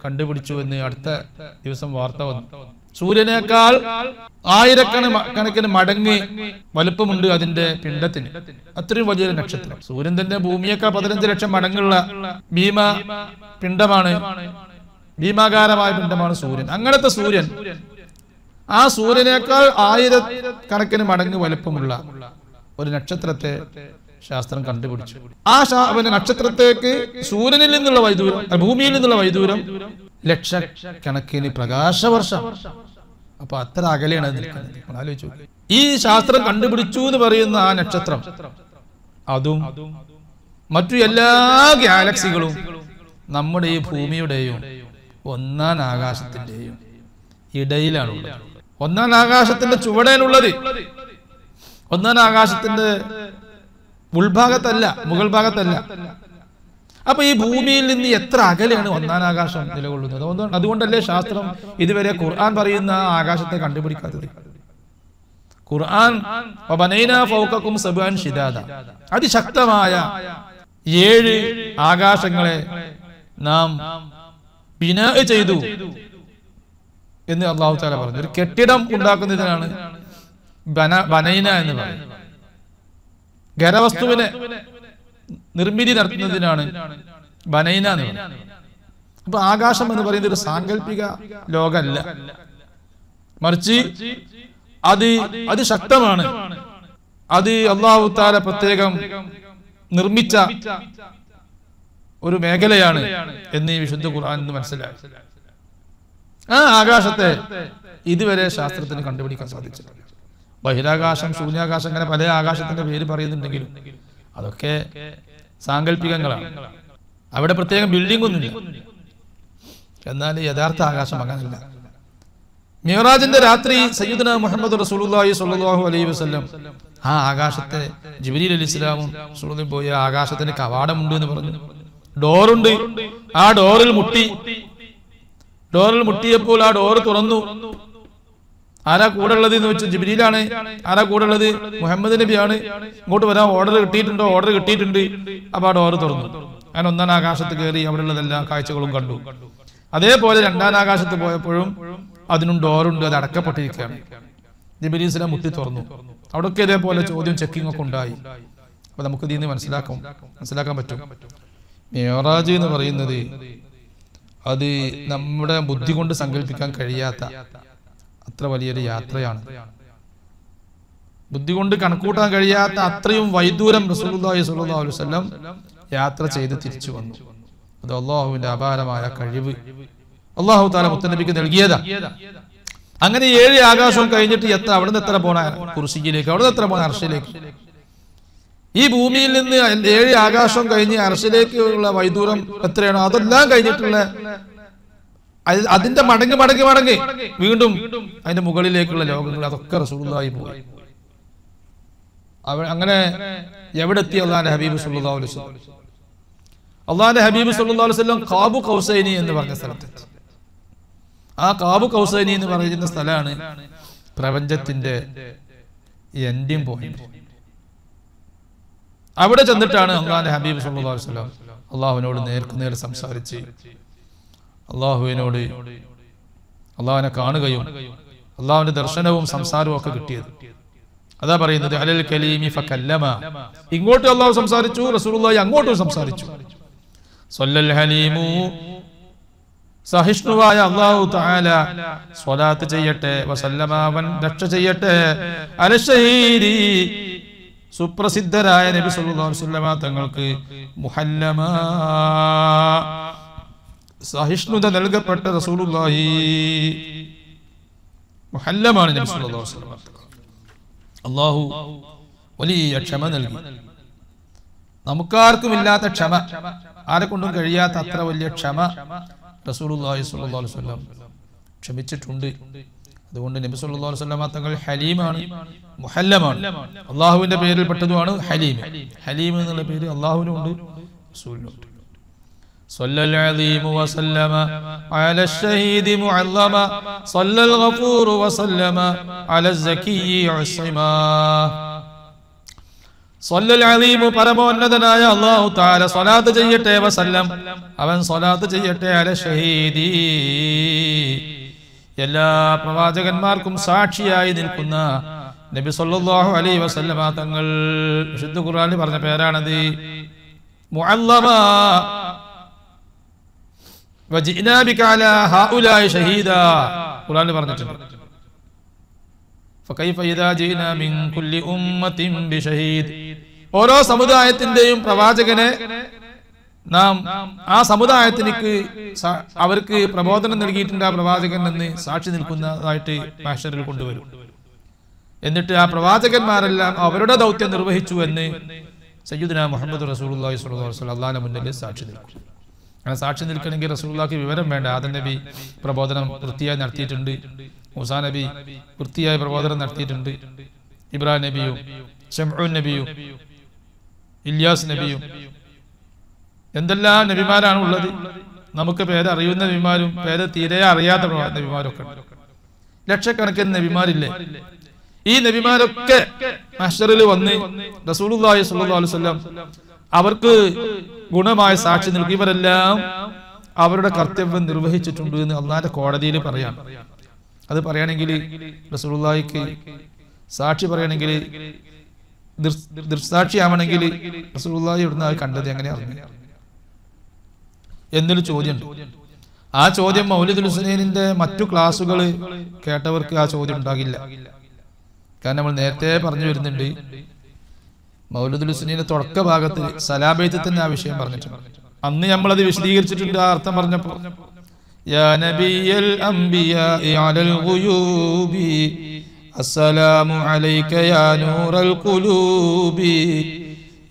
കണ്ടുപിടിച്ചുവെന്ന് അടുത്ത ദിവസം വാർത്ത വന്നു. സൂര്യനേക്കാൾ ആയിരക്കണക്കിന് മടങ്ങ് വലുപ്പമുണ്ട് അതിന്റെ പിണ്ഡത്തിന്. അത്രയും വലിയൊരു നക്ഷത്രം. സൂര്യൻ തന്നെ ഭൂമിയേക്കാൾ 15 ലക്ഷം മടങ്ങുള്ള പിണ്ഡമാണ്, ഭീമാകാരമായ പിണ്ഡമാണ് സൂര്യൻ. അങ്ങനത്തെ സൂര്യൻ, ആ സൂര്യനേക്കാൾ ആയിരക്കണക്കിന് മടങ്ങ് വലുപ്പമുള്ള ഒരു നക്ഷത്രത്തെ ശാസ്ത്രം കണ്ടുപിടിച്ചു. ആ നക്ഷത്രത്തേക്ക് സൂര്യനിൽ നിന്നുള്ള വൈദൂരം, ഭൂമിയിൽ നിന്നുള്ള വൈദൂരം ലക്ഷക്കണക്കിന് പ്രകാശവർഷം. അപ്പൊ അത്ര അകലെയാണ് നിൽക്കുന്നത്. ആലോചിച്ചു. ഈ ശാസ്ത്രം കണ്ടുപിടിച്ചു എന്ന് പറയുന്ന ആ നക്ഷത്രം, അതും മറ്റു എല്ലാ ഗാലക്സികളും നമ്മുടെ ഈ ഭൂമിയുടെയും ഒന്നാം ആകാശത്തിന്റെയും ഇടയിലാണുള്ളത്. ഒന്നാം ആകാശത്തിന്റെ ചുവടേനുള്ളത്. ഒന്നാം ആകാശത്തിന്റെ ഉൾഭാഗത്തല്ല, മുകൾ ഭാഗത്തല്ല. അപ്പൊ ഈ ഭൂമിയിൽ നിന്ന് എത്ര അകലെയാണ് ഒന്നാം ആകാശം നിലകൊള്ളുന്നത്. അതുകൊണ്ടല്ലേ ശാസ്ത്രം ഇതുവരെ ഖുർആൻ പറയുന്ന ആകാശത്തെ കണ്ടുപിടിക്കാത്തത്. ഖുർആൻ ഫൗഖക്കും സബ്അൻ ശിദാദ, അതിശക്തമായ 7 ആകാശങ്ങളെ നാം ബിനാ ചെയ്തു എന്ന് അല്ലാഹു തആല പറഞ്ഞു. ഒരു കെട്ടിടം ഉണ്ടാക്കുന്നതിനാണ് ബനൈന എന്ന് പറയുന്നത്. ഖരവസ്തുവിനെ നിർമ്മിതി നടത്തുന്നതിനാണ് ബനൈന എന്ന് പറയുന്നത്. അപ്പൊ ആകാശം എന്ന് പറയുന്നത് ഒരു സാങ്കല്പിക ലോകമല്ല, മറിച്ച് അത് ശക്തമാണ്. അത് അല്ലാഹു തആല പ്രത്യേകം നിർമ്മിച്ച ഒരു മേഖലയാണ് എന്ന് ഈ വിശുദ്ധ ഖുർആൻ എന്ന് മനസ്സിലായി. ആ ആകാശത്തെ ഇതുവരെ ശാസ്ത്രത്തിന് കണ്ടുപിടിക്കാൻ സാധിച്ചിട്ടില്ല. ബഹിരാകാശം, ശൂന്യാകാശം, അങ്ങനെ പല ആകാശത്തിന്റെ പേര് പറയുന്നുണ്ടെങ്കിലും അതൊക്കെ സാങ്കല്പികങ്ങളാണ്. അവിടെ പ്രത്യേകം ബിൽഡിംഗ് ഒന്നുമില്ല. എന്നാൽ യഥാർത്ഥ ആകാശം അങ്ങനല്ല. മിഅ്റാജിന്റെ രാത്രി സയ്യിദുനാ മുഹമ്മദ് റസൂലുള്ളാഹി സ്വല്ലല്ലാഹു അലൈഹി വസല്ലം ആ ആകാശത്തെ ജിബ്രീൽ അലൈഹിസ്സലാമും റസൂലും പോയി ആകാശത്തിന് കവാടമുണ്ട് എന്ന് പറഞ്ഞു. ഡോറുണ്ട്. ആ ഡോറിൽ മുട്ടിയപ്പോൾ ആ ഡോറ് തുറന്നു. ആരാ കൂടെ ഉള്ളത് എന്ന് വെച്ചു. ജിബ്രീലാണ്. ആരാ കൂടെ ഉള്ളത്? മുഹമ്മദ് നബിയാണ്. ഇങ്ങോട്ട് വരാൻ ഓർഡർ കിട്ടിയിട്ടുണ്ടോ? ഓർഡർ കിട്ടിയിട്ടുണ്ട്. അപ്പൊ ആ ഡോറ് തുറന്നു. അങ്ങനെ ഒന്നാം ആകാശത്ത് കയറി അവിടെ ഉള്ളതെല്ലാ കാഴ്ചകളും കണ്ടു. അതേപോലെ രണ്ടാം ആകാശത്ത് പോയപ്പോഴും അതിനും ഡോറുണ്ട്, അത് അടക്കപ്പെട്ടിരിക്കുകയാണ്. ജിബ്രീൽ ഇസ്ലാം മുട്ടി തുറന്നു. അവിടെയൊക്കെ ഇതേപോലെ ചോദ്യം, ചെക്കിംഗ് ഒക്കെ ഉണ്ടായി. അപ്പൊ നമുക്ക് ഇതിൽ നിന്ന് മനസ്സിലാക്കാൻ പറ്റും. മിഅ്റാജ് എന്ന് പറയുന്നത് അത് നമ്മുടെ ബുദ്ധി കൊണ്ട് സങ്കല്പിക്കാൻ കഴിയാത്ത അത്ര വലിയൊരു യാത്രയാണ്. ബുദ്ധി കൊണ്ട് കണക്കൂട്ടാൻ കഴിയാത്ത അത്രയും വൈദൂരം റസൂലുള്ളാഹി സ്വല്ലല്ലാഹു അലൈഹി വസല്ലം യാത്ര ചെയ്ത് തിരിച്ചു വന്നു. അത് അല്ലാഹുവിന്റെ അപാരമായ കഴിവ് അല്ലാഹു തആല മുത്തനബിക്ക് നൽകിയതാ. അങ്ങനെ 7 ആകാശവും കഴിഞ്ഞിട്ട് അവിടുന്ന് എത്ര പോണ കുർസിയിലേക്ക്, അവിടുന്ന് എത്ര പോണ അർശിലേക്ക്. ഈ ഭൂമിയിൽ നിന്ന് 7 ആകാശം കഴിഞ്ഞ് അർശിലേക്കുള്ള വൈദൂരം എത്രയാണോ അതെല്ലാം കഴിഞ്ഞിട്ടുള്ള അതിന്റെ മടങ്ങ് വീണ്ടും അതിന്റെ മുകളിലേക്കുള്ള ലോകങ്ങൾ, അതൊക്കെ റസൂലുള്ളാഹി പോയി. അങ്ങനെ എവിടെ എത്തി? അല്ലാഹുവിന്റെ ഹബീബ് സല്ലല്ലാഹു അലൈഹി വസല്ലം. അല്ലാഹുവിന്റെ ഹബീബ് സല്ലല്ലാഹു അലൈഹി വസല്ലം ഖാബു ഖൗസൈനി എന്ന് പറഞ്ഞ സ്ഥലത്തെത്തി. ആ ഖാബു ഖൗസൈനി എന്ന് പറയുന്ന സ്ഥലമാണ് പ്രപഞ്ചത്തിന്റെ എൻഡിങ് പോയിന്റ്. അവിടെ ചെന്നിട്ടാണ് അല്ലാഹുവിന്റെ ഹബീബ് സല്ലല്ലാഹു അലൈഹി വസല്ലം അല്ലാഹുവിനോട് നേർക്കുനേർ സംസാരിച്ച് അല്ലാഹുവിനെ കാണുകയും അള്ളാഹുവിന്റെ ദർശനവും സംസാരവും ഒക്കെ കിട്ടിയത്. അതാ പറയുന്നത് അലൽ കലീമി ഫകല്ലമ. ഇങ്ങോട്ട് അള്ളാഹു സംസാരിച്ചു, റസൂലുള്ളാഹി അങ്ങോട്ടും സംസാരിച്ചു. സ്വല്ലൽ ഹലീമു, സഹിഷ്ണുവായ അല്ലാഹു തആല സ്വലാത്ത് ചെയ്യട്ടെ, വസല്ലമ, അവൻ രക്ഷ ചെയ്യട്ടെ, അല ശഹീദി, സുപ്രസിദ്ധരായ നബി സല്ലല്ലാഹു അലൈഹി വസല്ലമ തങ്ങൾക്ക്, മുഹല്ലമ, സഹിഷ്ണുത നൽകപ്പെട്ട റസൂലുള്ളാഹി. മുഹല്ലമാണ് നബി സല്ലല്ലാഹു അലൈഹി വസല്ലമ. അല്ലാഹു വലിയ ക്ഷമ നൽകി. നമുക്കാർക്കും ഇല്ലാത്ത ക്ഷമ, ആരെ കൊണ്ടും കഴിയാത്ത അത്ര വലിയ ക്ഷമ റസൂലുള്ളാഹി സ്വല്ലല്ലാഹു അലൈഹി വസല്ലം ക്ഷമിച്ചിട്ടുണ്ട്. അതുകൊണ്ട് നബി സല്ലല്ലാഹു അലൈഹി വസല്ലം തങ്ങൾ ഹലീമാണ്, മുഹല്ലമാണ്. അള്ളാഹുവിന്റെ പേരിൽ പെട്ടതുമാണ് ഹലീം. ഹലീം എന്നുള്ള പേര് അള്ളാഹുവിനുണ്ട്, റസൂലിനുണ്ട്. സ്വല്ലൽ അലീമു വസല്ലമ അല ശഹീദി മുഅല്ലമ, സ്വല്ലൽ ഗഫൂറു വസല്ലമ അല സകിയ്യി ഉസ്മ. സ്വല്ലൽ അലീമു, പരമോന്നതനായ അല്ലാഹു തആല സ്വലാത്ത് ചെയ്യട്ടെ, വസല്ലം, അവൻ സ്വലാത്ത് ചെയ്യട്ടെ, അല ശഹീദി, എല്ലാ പ്രവാചകന്മാർക്കും സാക്ഷിയായി നിൽക്കുന്ന നബി സല്ലല്ലാഹു അലൈഹി വസല്ലമ തങ്ങൾ. വിശുദ്ധ ഖുർആനിൽ പറഞ്ഞ പേരാണത്. മുഅല്ലമ, വജിനാ ബിക അലാ ഹൗലായി ഷഹീദാ, ഖുർആനിൽ പറഞ്ഞിട്ടുണ്ട്. ഫകൈഫ ഇദാ ജീനാ മിൻ കുല്ലി ഉമ്മത്തിൻ ബിശഹീദ്, ഓരോ സമുദായത്തിന്റെയും പ്രവാചകനെ നാം ആ സമുദായത്തിലേക്ക് അവർക്ക് പ്രബോധനം നൽകിയിട്ടുണ്ട്, ആ പ്രവാചകൻ എന്ന് സാക്ഷി നിൽക്കുന്നതായിട്ട് മഹ്ശറിൽ കൊണ്ടുവരും. എന്നിട്ട് ആ പ്രവാചകന്മാരെല്ലാം അവരുടെ ദൗത്യം നിർവഹിച്ചു എന്ന് സയ്യിദുനാ മുഹമ്മദ് റസൂലുള്ളാഹി സ്വല്ലല്ലാഹു അലൈഹി വസല്ലം അല്ലാഹുവിന്റെ മുന്നിൽ സാക്ഷി നിൽക്കും. അങ്ങനെ സാക്ഷി നിൽക്കണമെങ്കിൽ റസൂലുള്ളാഹിക്ക് വിവരം വേണ്ട. ആദം നബി പ്രബോധനം വൃത്തിയായി നടത്തിയിട്ടുണ്ട്, മൂസാ നബി വൃത്തിയായി പ്രബോധനം നടത്തിയിട്ടുണ്ട്, ഇബ്രാഹിം നബിയും ശംഉൻ നബിയും ഇല്യാസ് നബിയും, എന്തെല്ലാം നബിമാരാണ് ഉള്ളത്. നമുക്ക് പേര് അറിയുന്ന നബിമാരും പേര് തീരെ അറിയാത്ത നബിമാരൊക്കെ ഉണ്ട്. ലക്ഷക്കണക്കിന് നബിമാരില്ലേ. ഈ നബിമാരൊക്കെ മഹ്ശറിൽ വന്ന് റസൂലുള്ളാഹി സ്വല്ലല്ലാഹു അലൈഹി വസല്ലം അവർക്ക് ഗുണമായ സാക്ഷി നിൽക്കും. ഇവരെല്ലാം അവരുടെ കർത്തവ്യം നിർവഹിച്ചിട്ടുണ്ട് എന്ന് അല്ലാഹുവിന്റെ കോടതിയിൽ പറയാം. അത് പറയണമെങ്കിൽ റസൂലുള്ളാഹിക്ക് സാക്ഷി പറയണമെങ്കിൽ, ദൃക്സാക്ഷിയാവണമെങ്കിൽ റസൂലുള്ളാഹി ഇവിടുന്ന് അത് കണ്ടത് എങ്ങനെ അറിഞ്ഞു എന്നൊരു ചോദ്യമുണ്ട്. ആ ചോദ്യം മൗലിദുൽ ഹുസൈനിന്റെ മറ്റു ക്ലാസുകൾ കേട്ടവർക്ക് ആ ചോദ്യം ഉണ്ടാകില്ല. കാരണം നമ്മൾ നേരത്തെ പറഞ്ഞു വരുന്നുണ്ട്, മൗലിദുൽ ഹുസൈനിന്റെ തുടക്ക ഭാഗത്ത് സലാബൈത്തിൽ തന്നെ ആ വിഷയം പറഞ്ഞിട്ടുണ്ട്. അന്ന് നമ്മളത് വിശദീകരിച്ചിട്ടുണ്ട്. ആ അർത്ഥം പറഞ്ഞപ്പോ യാ നബിയൽ അംബിയാഇ അലൽ ഗുയൂബി അസ്സലാമു അലൈക യാ നൂറൽ ഖുലൂബി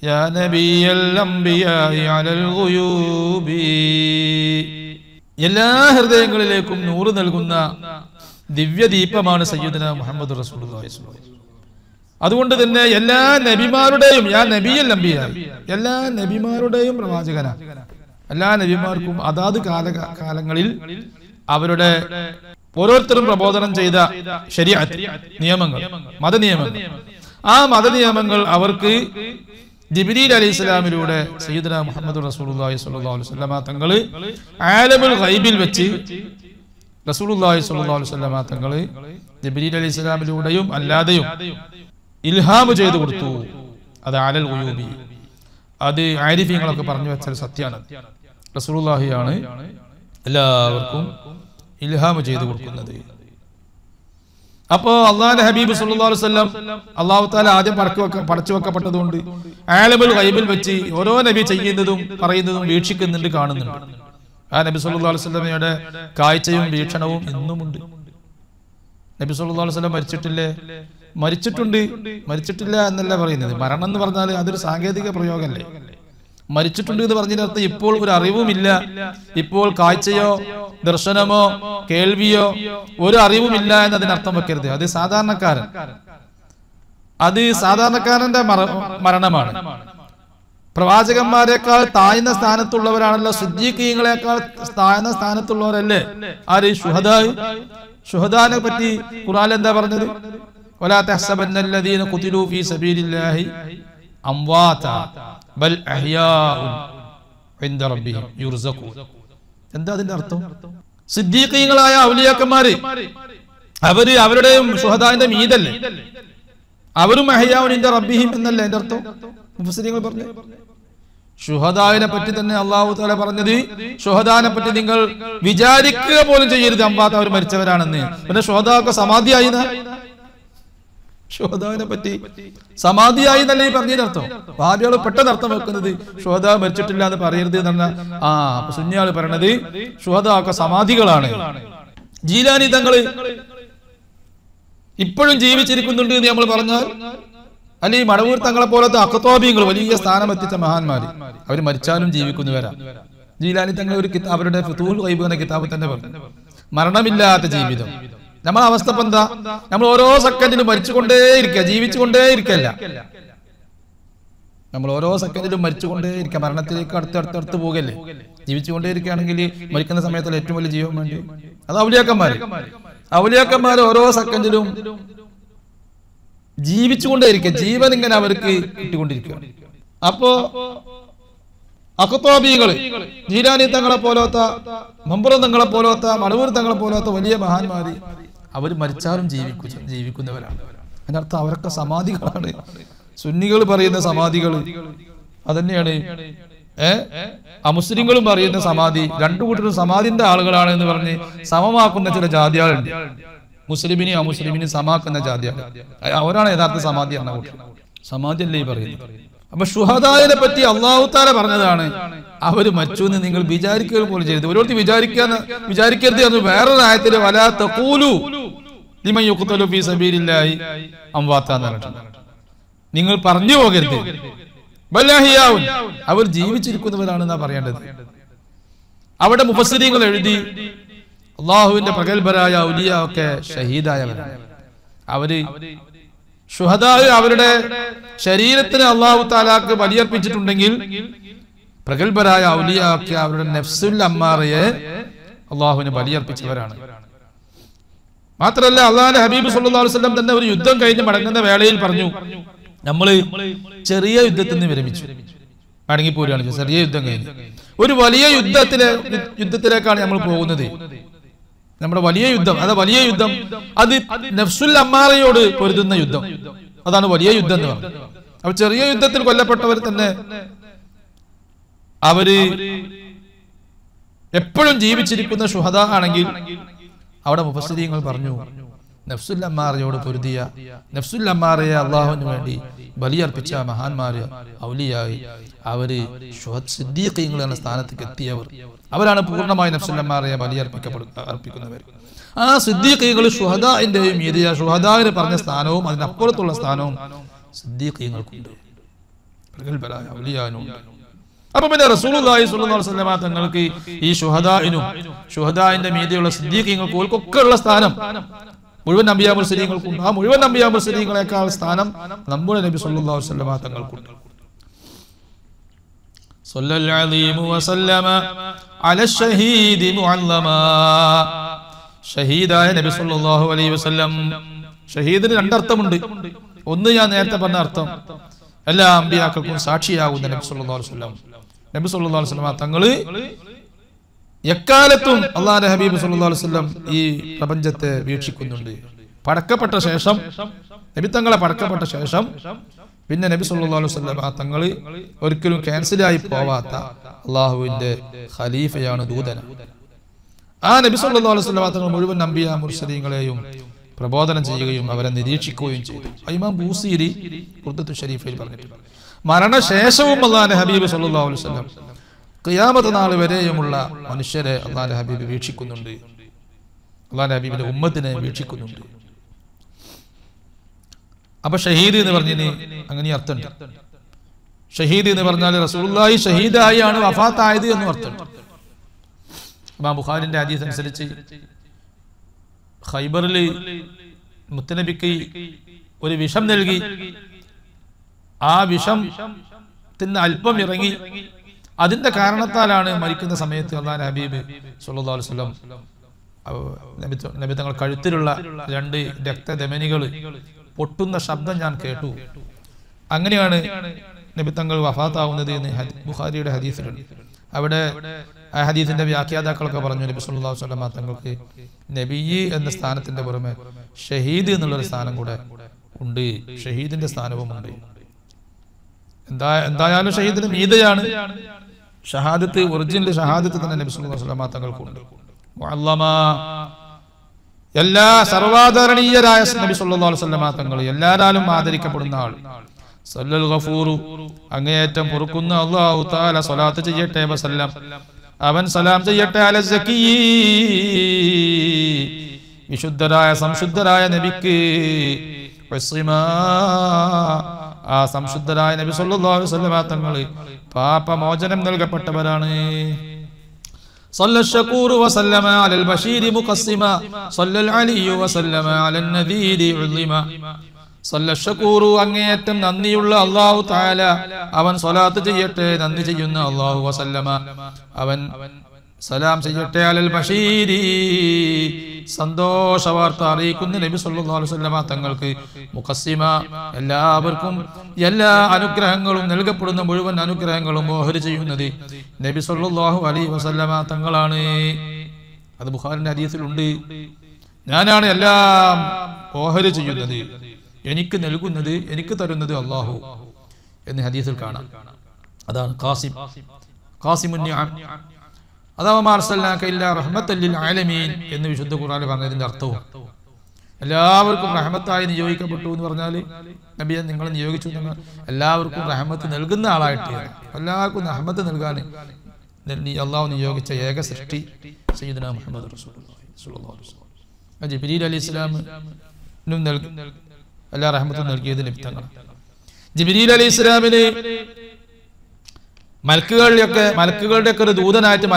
യാ നബിയൽ അംബിയാഇ അലൽ ഗുയൂബി. എല്ലാ ഹൃദയങ്ങളിലേക്കും നൂറ് നൽകുന്ന ദിവ്യദീപമാണ് സയ്യിദുനാ മുഹമ്മദ് റസൂലുള്ളാഹി സ്വല്ലല്ലാഹു അലൈഹി വസല്ലം. അതുകൊണ്ട് തന്നെ എല്ലാ നബിമാരുടെയും, യാ നബിയൽ അംബിയാഇ, എല്ലാ നബിമാരുടെയും പ്രവാചകനാണ്. എല്ലാ നബിമാർക്കും അതാത് കാലങ്ങളിൽ അവരുടെ ഓരോരുത്തരും പ്രബോധനം ചെയ്ത ശരീഅത്ത് നിയമങ്ങൾ, മതനിയമങ്ങൾ, ആ മതനിയമങ്ങൾ അവർക്ക് ജിബ്രീൽ അലൈഹിസ്സലാമിലൂടെ സയ്യിദുനാ മുഹമ്മദ് റസൂലുള്ളാഹി സ്വല്ലല്ലാഹു അലൈഹി വസല്ലം തങ്ങൾ ആലമുൽ ഗൈബിൽ വെച്ച് റസൂലുള്ളാഹി സ്വല്ലല്ലാഹു അലൈഹി വസല്ലം തങ്ങൾ ജിബ്രീൽ അലൈഹിസ്സലാമിലൂടെയും അല്ലാതെയും ഇൽഹാം ചെയ്തു കൊടുത്തു. അത് അലൽ ഗുയൂബി, അത് ആരിഫീങ്ങളൊക്കെ പറഞ്ഞു വെച്ചാൽ സത്യമാണ്. റസൂലുള്ളാഹിയാണ് എല്ലാവർക്കും ഇൽഹാം ചെയ്തു കൊടുക്കുന്നത്. അപ്പോ അള്ളാഹുവിന്റെ ഹബീബ് സല്ലല്ലാഹു അലൈഹി വസല്ലം അല്ലാഹു തആല ആദ്യം പടച്ചു വെക്കപ്പെട്ടതുകൊണ്ട് ആലമുൽ ഗൈബിൽ വെച്ച് ഓരോ നബി ചെയ്യുന്നതും പറയുന്നതും വീക്ഷിക്കുന്നുണ്ട്, കാണുന്നുണ്ട്. ആ നബി സല്ലല്ലാഹു അലൈഹി വസല്ലമയുടെ കാഴ്ചയും വീക്ഷണവും ഇന്നുമുണ്ട്. നബി സല്ലല്ലാഹു അലൈഹി വസല്ലം മരിച്ചിട്ടില്ലേ? മരിച്ചിട്ടില്ല എന്നല്ല പറയുന്നത്. മരണം എന്ന് പറഞ്ഞാൽ അതൊരു സാങ്കേതിക പ്രയോഗമല്ലേ. മരിച്ചിട്ടുണ്ട് എന്ന് പറഞ്ഞതിന്റെ അർത്ഥം ഇപ്പോൾ ഒരു അറിവുമില്ല, ഇപ്പോൾ കാഴ്ചയോ ദർശനമോ കേൾവിയോ ഒരു അറിവുമില്ല എന്നതിനർത്ഥം വെക്കരുത്. അത് സാധാരണക്കാരന്റെ മരണമാണ്. പ്രവാചകന്മാരെക്കാൾ താഴ്ന്ന സ്ഥാനത്തുള്ളവരാണല്ലോ സിദ്ദീഖീങ്ങളെക്കാൾ താഴ്ന്ന സ്ഥാനത്തുള്ളവരല്ലേ ആര്? ശുഹദാനെ പറ്റി ഖുർആനിൽ എന്താ പറഞ്ഞത്? വലാ തഹ്സബന്നല്ലദീന ഖുതിലൂ ഫീ സബീലില്ലാഹി അംവാതാ ബൽ അഹ്യാഉൻ ഇൻദ റബ്ബിഹിം യുർസഖൂൻ. എന്താ അതിന്റെ അർത്ഥം? സിദ്ദീഖീങ്ങളായ ഔലിയാക്കന്മാര് അവര് അവരുടെയും ശുഹദാന്റെ മീതല്ലേ, അവരും അഹ്യാഉൻ ഇൻദ റബ്ബിഹിം എന്നല്ലേ അതിന്റെ അർത്ഥം മുഫസ്സിരീങ്ങൾ പറഞ്ഞു. ശുഹദാവിനെ പറ്റി തന്നെ അല്ലാഹു തആല പറഞ്ഞത്, ശുഹദാനെ പറ്റി നിങ്ങൾ വിചാരിക്കുക പോലും ചെയ്യരുത് അമ്പാത്ത് അവർ മരിച്ചവരാണെന്ന്. പിന്നെ ശുഹദാക്കെ സമാധിയായി, ശുഹദാവിനെ പറ്റി സമാധിയായി എന്നല്ലേ ഈ പറഞ്ഞതിനർത്ഥം. ഭാവിയാള് പെട്ടെന്ന് അർത്ഥം വെക്കുന്നത് ശുഹദാ മരിച്ചിട്ടില്ല എന്ന് പറയരുത് എന്ന് പറഞ്ഞാൽ അപ്പൊ സുന്നിയാള് പറയണത് ശുഹദാക്കെ സമാധികളാണ്. ജീലാനി തങ്ങള് ഇപ്പോഴും ജീവിച്ചിരിക്കുന്നുണ്ട് എന്ന് നമ്മൾ പറഞ്ഞാൽ, അല്ലെങ്കിൽ മടവൂർ തങ്ങളെ പോലത്തെ അഖ്താബികൾ വലിയ സ്ഥാനമെത്തിച്ച മഹാന്മാര് അവര് മരിച്ചാലും ജീവിക്കുന്നവരാ. ജീലാനി തങ്ങൾ ഒരു അവരുടെ ഫുതൂഹുൽ ഗൈബ് എന്ന കിതാബിൽ തന്നെ പറഞ്ഞു, മരണമില്ലാത്ത ജീവിതം. നമ്മളെ അവസ്ഥ ഇപ്പൊ എന്താ? നമ്മൾ ഓരോ സെക്കൻഡിലും മരിച്ചുകൊണ്ടേയിരിക്കുക, ജീവിച്ചുകൊണ്ടേയിരിക്കല്ല. നമ്മൾ ഓരോ സെക്കൻഡിലും മരിച്ചുകൊണ്ടേയിരിക്കുക, മരണത്തിലേക്ക് അടുത്തടുത്ത് പോകല്ലേ. ജീവിച്ചുകൊണ്ടേയിരിക്കുകയാണെങ്കിൽ മരിക്കുന്ന സമയത്തുള്ള ഏറ്റവും വലിയ ജീവൻ വേണ്ടി അത് ഔലിയാക്കന്മാര് ഓരോ സെക്കൻഡിലും ജീവിച്ചുകൊണ്ടേയിരിക്കുക, ജീവൻ ഇങ്ങനെ അവർക്ക് കിട്ടിക്കൊണ്ടിരിക്കുക. അപ്പോ അഖ്താബികള് ജീലാനി തങ്ങളെ പോലത്തെ, മമ്പുറം തങ്ങളെ പോലത്തെ, മടവൂർ തങ്ങളെ പോലത്തെ വലിയ മഹാന്മാര് അവർ മരിച്ചാലും ജീവിക്കുന്നവരാണ്. അതിനർത്ഥം അവരൊക്കെ സമാധികളാണ്. സുന്നികൾ പറയുന്ന സമാധികൾ അതന്നെയാണ്. അമുസ്ലിങ്ങളും പറയുന്ന സമാധി, രണ്ടു കൂട്ടരും സമാധിന്റെ ആളുകളാണ് എന്ന് പറഞ്ഞ് സമമാക്കുന്ന ചില ജാതികളുണ്ട്. മുസ്ലിമിനെയും അമുസ്ലിമിനെയും സമാക്കുന്ന ജാതിയാണ്. അവരാണ് യഥാർത്ഥ സമാധി എന്ന കൂട്ടർ. സമാധി അല്ലേ ഈ പറയുന്നത്. അപ്പൊ ശുഹദായിനെ പറ്റി അല്ലാഹു തആല പറഞ്ഞതാണ്, അവര് മരിച്ചു എന്ന് നിങ്ങൾ വിചാരിക്കുക പോലും ചെയ്യരുത്. ഓരോരുത്തർ വിചാരിക്കരുത് എന്ന് വേറൊരു ആയത്തില് വലാ തഖൂലു ലിമൻ യുഖ്തലു ഫീ സബീലില്ലാഹി അംവാത്താ എന്ന് പറഞ്ഞിട്ടുണ്ട്. നിങ്ങൾ പറഞ്ഞു പോകരുത്, ബൽ അഹ്യാഉൻ, അവർ ജീവിച്ചിരിക്കുന്നവരാണെന്നാ പറയേണ്ടത്. അവിടെ മുഫസ്സിരീങ്ങൾ എഴുതി അള്ളാഹുവിന്റെ പ്രഗൽഭരായ ഔലിയ ഒക്കെ ഷഹീദായവരാണ്. അവര് ശുഹദാ അവരുടെ ശരീരത്തിന് അള്ളാഹു തആലാക്ക് ബലിയർപ്പിച്ചിട്ടുണ്ടെങ്കിൽ പ്രഗൽഭരായ ഔലിയ ഒക്കെ അവരുടെ നഫ്സുൽ അമ്മാറയെ അള്ളാഹുവിന് ബലിയർപ്പിച്ചവരാണ്. മാത്രമല്ല അള്ളാഹുവിന്റെ ഹബീബ് സല്ലല്ലാഹു അലൈഹി വസല്ലം തന്നെ ഒരു യുദ്ധം കഴിഞ്ഞ് മടങ്ങുന്ന വേളയിൽ പറഞ്ഞു, നമ്മള് ചെറിയ യുദ്ധത്തിൽ നിന്ന് വിരമിച്ചു മടങ്ങിപ്പോരാണ്. ചെറിയ യുദ്ധം കഴിഞ്ഞ് ഒരു വലിയ യുദ്ധത്തിലേക്കാണ് നമ്മൾ പോകുന്നത്. നമ്മുടെ വലിയ യുദ്ധം, വലിയ യുദ്ധം അത് നഫ്സുൽ അമ്മാറയോട് പൊരുതുന്ന യുദ്ധം, അതാണ് വലിയ യുദ്ധം എന്ന് പറഞ്ഞത്. അപ്പൊ ചെറിയ യുദ്ധത്തിൽ കൊല്ലപ്പെട്ടവർ തന്നെ അവര് എപ്പോഴും ജീവിച്ചിരിക്കുന്ന ശുഹദാ ആണെങ്കിൽ അവിടെ മുഫസ്സിരീങ്ങൾ പറഞ്ഞു, നഫ്സുൽ അമ്മാറയോട് പൊരുതിയ, നഫ്സുൽ അമ്മാറയെ അള്ളാഹുവിന് വേണ്ടി ബലിയർപ്പിച്ച മഹാന്മാര് ഔലിയായി അവര് സിദ്ദീഖീങ്ങൾ എന്ന സ്ഥാനത്തേക്ക് എത്തിയവർ, അവരാണ് പൂർണ്ണമായി നഫ്സുൽ അമ്മാറയെ അർപ്പിക്കുന്നവർ. ആ സിദ്ദീഖീങ്ങൾ ശുഹദാഇന്റെയും മീതിയ ശുഹദാവിന് പറഞ്ഞ സ്ഥാനവും അതിനപ്പുറത്തുള്ള സ്ഥാനവും സിദ്ദീഖീങ്ങൾക്കുണ്ട്, പ്രഗൽഭരായ ഔലിയാനുണ്ട്. അപ്പൊ പിന്നെ റസൂലുള്ളാഹി സ്വല്ലല്ലാഹു അലൈഹി വസല്ലം തങ്ങൾക്ക് ഈ ശുഹദാഇനും ശുഹദാഇന്റെ മീതിയുള്ള സിദ്ദീഖീങ്ങൾക്കും ഒക്കെ ഉള്ള സ്ഥാനം മുഴുവൻ അംബിയാ മുർസലീങ്ങൾക്കുണ്ട്. ആ മുഴുവൻ അംബിയാ മുർസലീങ്ങളെക്കാൾ സ്ഥാനം നമ്മുടെ നബി സല്ലല്ലാഹു അലൈഹി വസല്ലം തങ്ങൾക്കുണ്ട്. സല്ലല്ലാഹു വസല്ലമ അല ശഹീദി മുഅല്ലമാ, ഷഹീദായ നബി സല്ലല്ലാഹു അലൈഹി വസല്ലം. ഷഹീദിന് രണ്ടർത്ഥമുണ്ട്. ഒന്ന് ഞാൻ നേരത്തെ പറഞ്ഞ അർത്ഥം, എല്ലാ അംബിയാക്കൾക്കും സാക്ഷിയാകുന്ന നബി സല്ലല്ലാഹു അലൈഹി വസല്ലം. നബി സല്ലല്ലാഹു അലൈഹി വസല്ലം തങ്ങള് എക്കാലത്തും അല്ലാഹുവിന്റെ ഹബീബ് സല്ലല്ലാഹു അലൈഹി വസല്ലം ഈ പ്രപഞ്ചത്തെ വീക്ഷിക്കുന്നുണ്ട്. പടക്കപ്പെട്ട ശേഷം, നബി തങ്ങളെ പടക്കപ്പെട്ട ശേഷം പിന്നെ നബി സല്ലല്ലാഹു അലൈഹി വസല്ലം തങ്ങൾ ഒരിക്കലും ക്യാൻസലായി പോവാത്ത അള്ളാഹുവിന്റെ ഖലീഫയാണ്, ദൂതനാണ്. ആ നബി സല്ലല്ലാഹു അലൈഹി വസല്ലം തങ്ങൾ മുഴുവൻ അംബിയാ മുർസലീങ്ങളെയും പ്രബോധനം ചെയ്യുകയും അവരെ നിരീക്ഷിക്കുകയും ചെയ്തു. ഇമാം ബൂസീരി ഖുർദത്തു ശരീഫയിൽ പറഞ്ഞിട്ടുണ്ട്, മരണശേഷവും അല്ലാഹുവിന്റെ ഹബീബ് സല്ലല്ലാഹു അലൈഹി വസല്ലം ഖിയാമത്ത് നാൾ വരെയുമുള്ള മനുഷ്യരെ അല്ലാഹുവിന്റെ ഹബീബ് വീക്ഷിക്കുന്നുണ്ട്, അല്ലാഹുവിന്റെ ഹബീബിന്റെ ഉമ്മത്തിനെ വീക്ഷിക്കുന്നുണ്ട്. അപ്പൊ ഷഹീദ് എന്ന് പറഞ്ഞതിന് അങ്ങനെ അർത്ഥമുണ്ട്. ഷഹീദ് എന്ന് പറഞ്ഞാൽ റസൂലുള്ളാഹി ഷഹീദായി ആണ് വഫാത്തായത് എന്നും അർത്ഥമുണ്ട്. ഇമാം ബുഖാരിന്റെ ഹദീസ് അനുസരിച്ച് ഖൈബറിൽ മുത്തനബിക്ക് ഒരു വിഷം നൽകി, ആ വിഷത്തിന് അല്പം ഇറങ്ങി, അതിന്റെ കാരണത്താലാണ് മരിക്കുന്ന സമയത്ത് അല്ലാഹുവിന്റെ ഹബീബ് സല്ലല്ലാഹു അലൈഹി വസല്ലം നബി തങ്ങൾ കഴുത്തിലുള്ള 2 രക്തധമനികൾ പൊട്ടുന്ന ശബ്ദം ഞാൻ കേട്ടു. അങ്ങനെയാണ് നബി തങ്ങൾ വഫാത്താവുന്നത് എന്ന് ബുഖാരിയുടെ ഹദീസിലുണ്ട്. അവിടെ ആ ഹദീസിന്റെ വ്യാഖ്യാതാക്കളൊക്കെ പറഞ്ഞു നബി സല്ലല്ലാഹു അലൈഹി വസല്ലം തങ്ങൾക്ക് നബി എന്ന സ്ഥാനത്തിന്റെ പുറമെ ഷഹീദ് എന്നുള്ളൊരു സ്ഥാനം കൂടെ ഉണ്ട്. ഷഹീദിന്റെ സ്ഥാനവും ഉണ്ട്. എന്തായാലും ഷഹീദിന് മീതയാണ് ഷഹാദത്ത്. ഒറിജിനൽ ഷഹാദത്ത് തന്നെ നബി സല്ലല്ലാഹു അലൈഹി വസല്ലം തങ്ങൾക്കുണ്ട്. മുഅല്ലമ, എല്ലാ സർവാദരണീയരായ നബി സല്ലല്ലാഹു അലൈഹി വസല്ലം തങ്ങൾ, എല്ലാരാലും ആദരിക്കപ്പെടുന്ന ആൾ. സല്ലൽ ഗഫൂറു, അങ്ങേയറ്റം പൊറുക്കുന്ന അല്ലാഹു തആല സ്വലാത്ത് ചെയ്യട്ടെ, വസല്ലം, അവൻ സലാം ചെയ്യട്ടെ, അല സക്കി, വിശുദ്ധരായ സംശുദ്ധരായ നബിക്ക്, ആ സംശുദ്ധരായ നബി സല്ലല്ലാഹു അലൈഹി വസല്ലം തങ്ങൾ പാപമോചനം നൽകപ്പെട്ടവരാണ്. സല്ലല്ലാഹു വസല്ലമ അലൽ ബശീരി മുഖസ്സിമ, സല്ലൽ അലിയു വസല്ലമ അലൻ നദീരി ഉള്ളിമ. സല്ലല്ലാഹു, അങ്ങേയറ്റം നന്ദിയുള്ള അല്ലാഹു തആല, അവൻ സ്വലാത്ത് ചെയ്യട്ടെ, നന്ദി ചെയ്യുന്ന അല്ലാഹു, വസല്ലമ, അവൻ സലാം ചെയ്യട്ടെ, അലൽ ബശീരി, സന്തോഷ വാർത്ത അറിയിക്കുന്ന നബി സല്ലല്ലാഹു അലൈഹി വസല്ലമ തങ്ങൾക്ക്, മുഖസ്സിമ, എല്ലാവർക്കും എല്ലാ അനുഗ്രഹങ്ങളും നൽകപ്പെടുന്ന മുഴുവൻ അനുഗ്രഹങ്ങളും ഓഹരി ചെയ്യുന്നത് നബി സല്ലല്ലാഹു അലൈഹി വസല്ലമ തങ്ങളാണ്. അത് ബുഖാരിന്റെ ഹദീസിലുണ്ട്. ഞാനാണ് എല്ലാം ഓഹരി ചെയ്യുന്നത്, എനിക്ക് നൽകുന്നത്, എനിക്ക് തരുന്നത് അല്ലാഹു എന്ന് ഹദീസിൽ കാണാം. അതാണ് ഖാസിം, ഖാസിമുൻ നിഅം. അഥവാ അർസൽനാക ഇല്ലാ റഹ്മത്തൽ ലിൽ ആലമീൻ എന്ന് വിശുദ്ധ ഖുർആനിൽ പറഞ്ഞതിന്റെ അർത്ഥവും എല്ലാവർക്കും റഹ്മത്തായി നിയോഗിക്കപ്പെട്ടു എന്ന് പറഞ്ഞാൽ നബിയെ നിങ്ങൾ നിയോഗിച്ചു, എല്ലാവർക്കും റഹ്മത്ത് നൽകുന്ന ആളായിട്ട്, എല്ലാവർക്കും റഹ്മത്ത് നൽകാൻ അള്ളാഹു നിയോഗിച്ച ഏക സൃഷ്ടി സയ്യിദുനാ മുഹമ്മദ് റസൂലുള്ളാഹി സ്വല്ലല്ലാഹു അലൈഹി വസല്ലം. ജിബ്രീൽ അലൈഹിസ്സലാമിനും എല്ലാ റഹ്മത്തും നൽകിയത് നബി തങ്ങളാണ്. ജിബ്രീൽ അലൈഹിസ്സലാമിന് മലക്കുകളുടെ ഒക്കെ ഒരു ദൂതനായിട്ട്,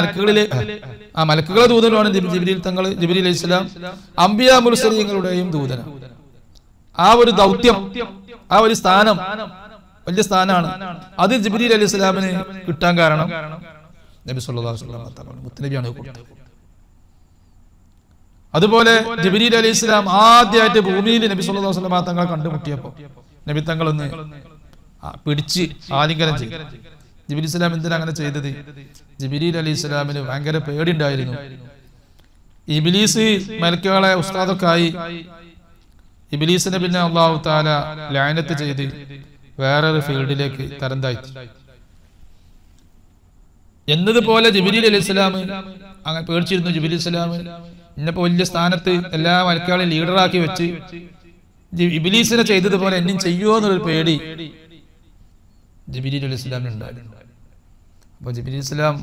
മലക്കുകളെ ദൂതനുമാണ് ജിബ്രീൽ തങ്ങൾ, ജിബ്രീൽ അലൈഹിസ്സലാം. അംബിയാ മുർസലീങ്ങളുടെയും ദൂതനാണ്. ആ ഒരു ദൗത്യം, ആ ഒരു സ്ഥാനം വലിയ സ്ഥാനമാണ്. അത് ജിബ്രീൽ അലൈഹിസ്സലാമിന് കിട്ടാൻ കാരണം നബി സല്ലല്ലാഹു അലൈഹി വസല്ലം തങ്ങൾ മുത്തനബിയാണ് കൊടുത്തത്. അതുപോലെ ജിബ്രീൽ അലൈഹിസ്സലാം ആദ്യമായിട്ട് ഭൂമിയിൽ നബി സല്ലല്ലാഹു അലൈഹി വസല്ലം തങ്ങളെ കണ്ടുമുട്ടിയപ്പോൾ നബി തങ്ങളൊന്ന് പിടിച്ച് ആലിംഗനം ചെയ്തു. ജിബ്രീൽ ഇസ്ലാം എന്തിനാ അങ്ങനെ ചെയ്തത്? ജിബ്രീൽ അലൈഹിസ്സലാമിന് ഭയങ്കര പേടിയുണ്ടായിരുന്നു. ഇബ്ലീസ് മലക്കുകളെ ഉസ്താദൊക്കെ ആയി. ഇബ്ലീസിനെ പിന്നെ അല്ലാഹു തആല ലഅനത്ത് ചെയ്ത് വേറൊരു ഫീൽഡിലേക്ക് തരം താഴ്ത്തി. എന്നതുപോലെ ജിബ്രീൽ അലൈഹിസ്സലാം അങ്ങനെ പേടിച്ചിരുന്നു. ജിബ്രീൽ ഇസ്ലാം ഇന്നിപ്പോ വലിയ സ്ഥാനത്ത് എല്ലാ മലക്കുകളെയും ലീഡറാക്കി വെച്ച് ഇബ്ലീസിനെ ചെയ്തതുപോലെ എന്നും ചെയ്യുമോ എന്നൊരു പേടി ജിബ്രീൽ അലൈഹിസ്സലാമിന് ഉണ്ടായിരുന്നു. അപ്പൊ ജിബ്രീൽ ഇസ്ലാം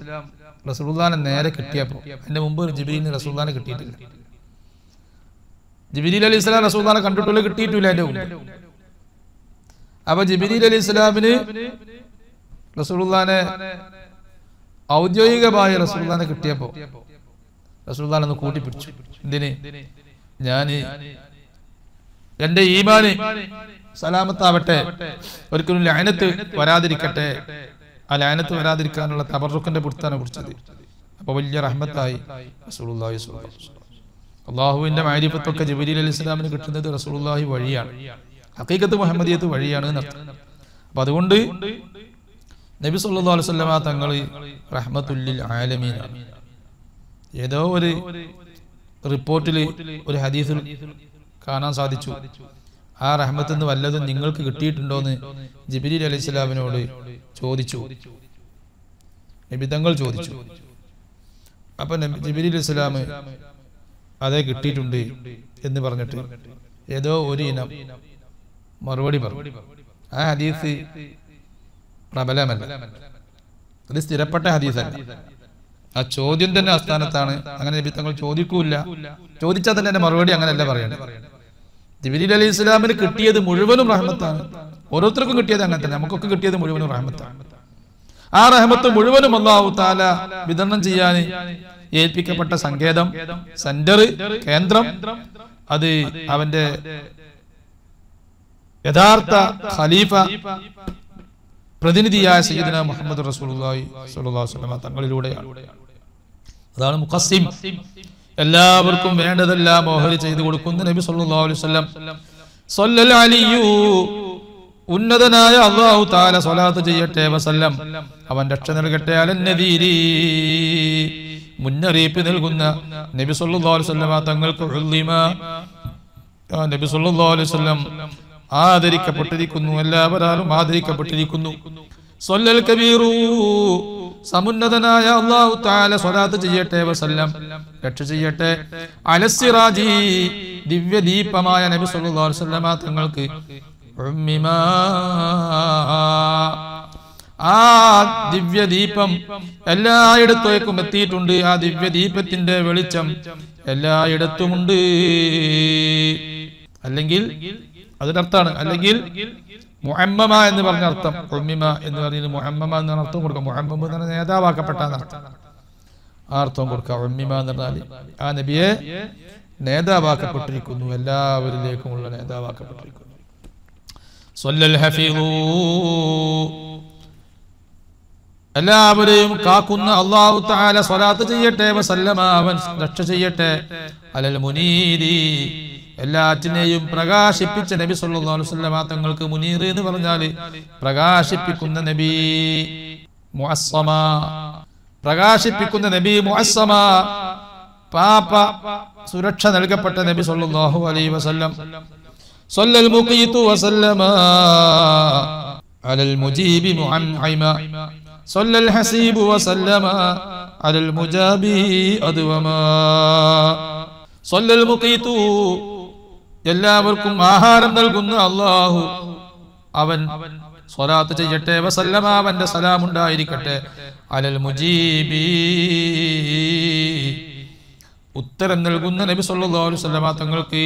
റസൂലുള്ളാഹിനെ നേരെ കിട്ടിയപ്പോൾ, അതിന്റെ മുമ്പ് ജിബ്രീലിന് റസൂലുള്ളാഹിനെ കിട്ടിയിട്ടില്ല. ജിബ്രീൽ അലൈഹിസ്സലാം റസൂലുള്ളാഹിനെ കണ്ടിട്ടില്ല, കിട്ടിയിട്ടില്ല അതിന്റെ മുമ്പ്. അപ്പൊ ജിബ്രീൽ അലൈഹിസ്സലാമിന് റസൂലുള്ളാഹിനെ ഔദ്യോഗികമായി റസൂലുള്ളാഹിനെ കിട്ടിയപ്പോ റസൂലുള്ളാഹിനെ ഒന്ന് കൂട്ടിപ്പിടിച്ചു. എന്തിന്? ഞാന് എന്റെ ഈമാന് സലാമത്താവട്ടെ, ഒരിക്കലും ലഅനത്ത് വരാതിരിക്കട്ടെ, ആ ലഅനത്ത് വരാതിരിക്കാനുള്ള തബറുക്കിന്റെ പുറത്താണ് കുറിച്ചത്. അപ്പൊ വലിയ റഹ്മത്തായി റസൂലുള്ളാഹി സ്വല്ലല്ലാഹു അലൈഹി വസല്ലം. അല്ലാഹുവിന്റെ മഅരിഫത്തൊക്കെ ജിബ്രീൽ അലൈഹിസ്സലാമിന് കിട്ടുന്നത് റസൂലുള്ളാഹി വഴിയാണ്, ഹഖീഖത്ത് മുഹമ്മദിയത്ത് വഴിയാണ് എന്നർത്ഥം. അപ്പൊ അതുകൊണ്ട് നബി സല്ലല്ലാഹു അലൈഹി വസല്ലം തങ്ങൾ റഹ്മത്തുൽ ലിൽ ആലമീൻ. ഏതോ ഒരു റിപ്പോർട്ടിൽ, ഒരു ഹദീസിൽ കാണാൻ സാധിച്ചു, ആ റഹ്മത്ത് നിന്ന് വല്ലതും നിങ്ങൾക്ക് കിട്ടിയിട്ടുണ്ടോന്ന് ജിബ്രീൽ അലൈഹിസ്സലാമിനോട് ചോദിച്ചു, നബി തങ്ങൾ ചോദിച്ചു. അപ്പൊ ജിബ്രീൽ അലൈഹിസ്സലാം അതേ കിട്ടിയിട്ടുണ്ട് എന്ന് പറഞ്ഞിട്ട് ഏതോ ഒരു ഇനം മറുപടി പറഞ്ഞു. ആ ഹദീസ് പ്രബലമല്ല, അത് സ്ഥിരപ്പെട്ട ഹദീസല്ല. ആ ചോദ്യം തന്നെ അസ്ഥാനത്താണ്. അങ്ങനെ നബി തങ്ങൾ ചോദിക്കൂല, ചോദിച്ചാൽ തന്നെ എന്റെ മറുപടി അങ്ങനെയല്ല പറയണത്. ജിബ്രീൽ അലൈഹിസ്സലാമിന് കിട്ടിയത് മുഴുവനും റഹ്മത്താണ്. ഓരോരുത്തർക്കും കിട്ടിയത് അങ്ങനെ തന്നെ, നമുക്കൊക്കെ കിട്ടിയത് മുഴുവനും റഹ്മത്താണ്. ആ റഹ്മത്ത് മുഴുവനും അല്ലാഹു തആല വിതരണം ചെയ്യാൻ ഏൽപ്പിക്കപ്പെട്ട സങ്കേതം, സെന്റർ, കേന്ദ്രം, അത് അവന്റെ യഥാർത്ഥ ഖലീഫ പ്രതിനിധിയായ സയ്യിദുനാ മുഹമ്മദ് റസൂലുള്ളാഹി സ്വല്ലല്ലാഹു അലൈഹി വസല്ലം തങ്ങളിലൂടെയാണ്. അതാണ് മുഖസ്സിം, എല്ലാവർക്കും വേണ്ടതെല്ലാം ഓഹരി ചെയ്തു കൊടുക്കുന്ന നബി സല്ലല്ലാഹു അലൈഹി വസല്ലം. സല്ലൽ അലിയു ഉന്നതനായ അല്ലാഹു തആല സ്വലാത്ത് ചെയ്യട്ടെ വസല്ലം അവൻ രക്ഷ നൽകട്ടെ അലന്നദീരി മുന്നറിയിപ്പ് നൽകുന്ന നബി സല്ലല്ലാഹു അലൈഹി വസല്ലം തങ്ങൾക്ക് നബി സല്ലല്ലാഹു അലൈഹി വസല്ലം ആദരിക്കപ്പെട്ടിരിക്കുന്നു, എല്ലാവരും ആദരിക്കപ്പെട്ടിരിക്കുന്നു. സ്വല്ലൽ കബീറു സമുന്നതനായ അല്ലാഹു തആല സ്വലാത്ത് ചെയ്യട്ടെ വസല്ലം രക്ഷ ചെയ്യട്ടെ അലസ്സിറാജി ദിവ്യദീപമായ നബി സല്ലല്ലാഹു അലൈഹി വസല്ലം തങ്ങൾക്ക് ആ ദിവ്യദീപം എല്ലായിടത്തേക്കും എത്തിയിട്ടുണ്ട്. ആ ദിവ്യദീപത്തിന്റെ വെളിച്ചം എല്ലായിടത്തുമുണ്ട്. അല്ലെങ്കിൽ അതിനർത്ഥാണ്, അല്ലെങ്കിൽ മുഅമ്മമ എന്ന് പറഞ്ഞ അർത്ഥം, ഉമ്മിമ എന്ന് പറയുന്നത് മുഅമ്മമ എന്ന അർത്ഥം കൊടുക്കാം. മുഅമ്മം എന്ന് പറഞ്ഞാൽ നേതാവാക്കപ്പെട്ട അർത്ഥം, ആ അർത്ഥം കൊടുക്കാം. ഉമ്മിമ എന്ന് പറഞ്ഞാൽ ആ നബിയെ നേതാവാക്കപ്പെട്ടിരിക്കുന്നു, എല്ലാവരിലേക്കുമുള്ള നേതാവാക്കപ്പെട്ടിരിക്കുന്നു. സ്വല്ലൽ ഹഫീദു എല്ലാവരെയും കാക്കുന്ന അല്ലാഹു തആല സ്വലാത്ത് ചെയ്യട്ടെ വസല്ലമ അവൻ രക്ഷ ചെയ്യട്ടെ അലൽ മുനീരി എല്ലാറ്റിനെയും പ്രകാശിപ്പിച്ച നബി സല്ലല്ലാഹു അലൈഹി വസല്ലം തങ്ങൾക്ക് മുനീർ എന്ന് പറഞ്ഞാൽ പ്രകാശിപ്പിക്കുന്ന നബി, മുഅസ്സമ പ്രകാശിപ്പിക്കുന്ന നബി, മുഅസ്സമ പാപ സുരക്ഷ നൽകപ്പെട്ട നബി സല്ലല്ലാഹു അലൈഹി വസല്ലം. സ്വല്ലൽ മുഖീതു വസല്ലമ അലൽ മുജീബി മുഅൻഇമ സ്വല്ലൽ ഹസീബു വസല്ലമ അലൽ മുജാബി അദ്വമ. സ്വല്ലൽ മുഖീതു എല്ലാവർക്കും ആഹാരം നൽകുന്ന അല്ലാഹു അവൻ സ്വലാത്ത് ചെയ്യട്ടെ വസല്ലമ അവന്റെ സലാം ഉണ്ടായിരിക്കട്ടെ അലൽ മുജീബി ഉത്തരം നൽകുന്ന നബി സല്ലല്ലാഹു അലൈഹി വസല്ലം തങ്ങൾക്ക്.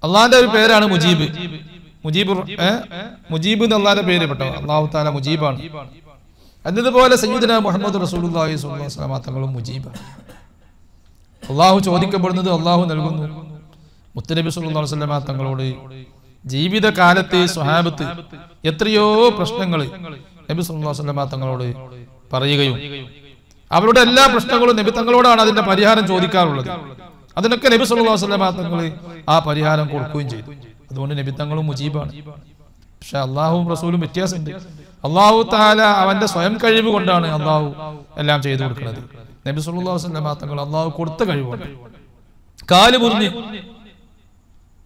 അള്ളാന്റെ ഒരു പേരാണ് മുജീബ്. മുജീബ് എന്ന് അള്ളാന്റെ പേര് പെട്ടോ. അല്ലാഹു തആല മുജീബാണ്. എന്നതുപോലെ സയ്യിദുനാ മുഹമ്മദ് റസൂലുള്ളാഹി സ്വല്ലല്ലാഹു അലൈഹി വസല്ലം തങ്ങളും മുജീബാണ്. അള്ളാഹു ചോദിക്കപ്പെടുന്നത് അള്ളാഹു നൽകുന്നു. മുത്തനബി സല്ലല്ലാഹു അലൈഹി വസല്ലം തങ്ങളോട് ജീവിതകാലത്ത് സ്വഹാബത്ത് എത്രയോ പ്രശ്നങ്ങൾ നബി സല്ലല്ലാഹു അലൈഹി വസല്ലം തങ്ങളോട് പറയുകയും അവരുടെ എല്ലാ പ്രശ്നങ്ങളും നബി തങ്ങളോടാണ് അതിന്റെ പരിഹാരം ചോദിക്കാറുള്ളത്. അതിനൊക്കെ നബി സല്ലല്ലാഹു അലൈഹി വസല്ലം തങ്ങൾ ആ പരിഹാരം കൊടുക്കുകയും ചെയ്തു. അതുകൊണ്ട് നബി തങ്ങളും മുജീബാണ്. പക്ഷെ അള്ളാഹുവും റസൂലും വ്യത്യാസമുണ്ട്. അള്ളാഹു തആല അവന്റെ സ്വയം കഴിവ് കൊണ്ടാണ് അള്ളാഹു എല്ലാം ചെയ്തു കൊടുക്കുന്നത്. നബി സല്ലല്ലാഹു അലൈഹി വസല്ലം തങ്ങൾ അള്ളാഹു കൊടുത്ത കഴിവുണ്ട്. കാല് മുറിഞ്ഞ്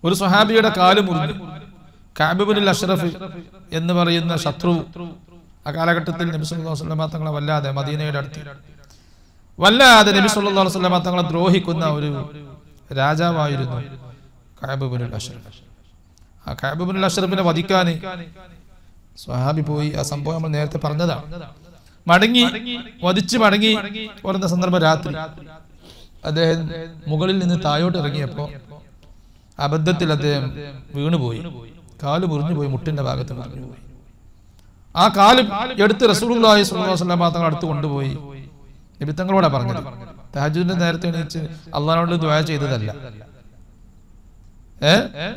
ഒരു സ്വഹാബിയുടെ കാല് മുറിഞ്ഞു. കഅബ് ഇബ്നുൽ അഷ്റഫ് എന്ന് പറയുന്ന ശത്രു ആ കാലഘട്ടത്തിൽ നബി സല്ലല്ലാഹു അലൈഹി വസല്ലം തങ്ങളെ വല്ലാതെ മദീനയുടെ അടുത്ത് വല്ലാതെ നബി സല്ലല്ലാഹു അലൈഹി വസല്ലം തങ്ങളെ ദ്രോഹിക്കുന്ന ഒരു രാജാവായിരുന്നു കഅബ് ഇബ്നുൽ അഷ്റഫ്. ആ കഅബ് ഇബ്നുൽ അഷ്റഫിനെ വധിക്കാൻ സ്വഹാബി പോയി. ആ സംഭവം നമ്മൾ നേരത്തെ പറഞ്ഞതാണ്. വധിച്ച് മടങ്ങി വരുന്ന സന്ദർഭം രാത്രി അദ്ദേഹം മുകളിൽ നിന്ന് താഴോട്ട് ഇറങ്ങിയപ്പോ അബദ്ധത്തിൽ അദ്ദേഹം വീണുപോയി. കാല് മുറിഞ്ഞു പോയി, മുട്ടിന്റെ ഭാഗത്ത് മുറിഞ്ഞു പോയി. ആ കാല് എടുത്ത് റസൂലുള്ളാഹി സ്വല്ലല്ലാഹു അലൈഹി വസല്ലം തങ്ങൾ അടുത്ത് കൊണ്ടുപോയി നബി തങ്ങളോടാ പറഞ്ഞത്. തഹജ്ജുദിന്റെ നേരത്തെ എണീച്ച് അള്ളാഹുവിനോട് ദുആ ചെയ്തതല്ല,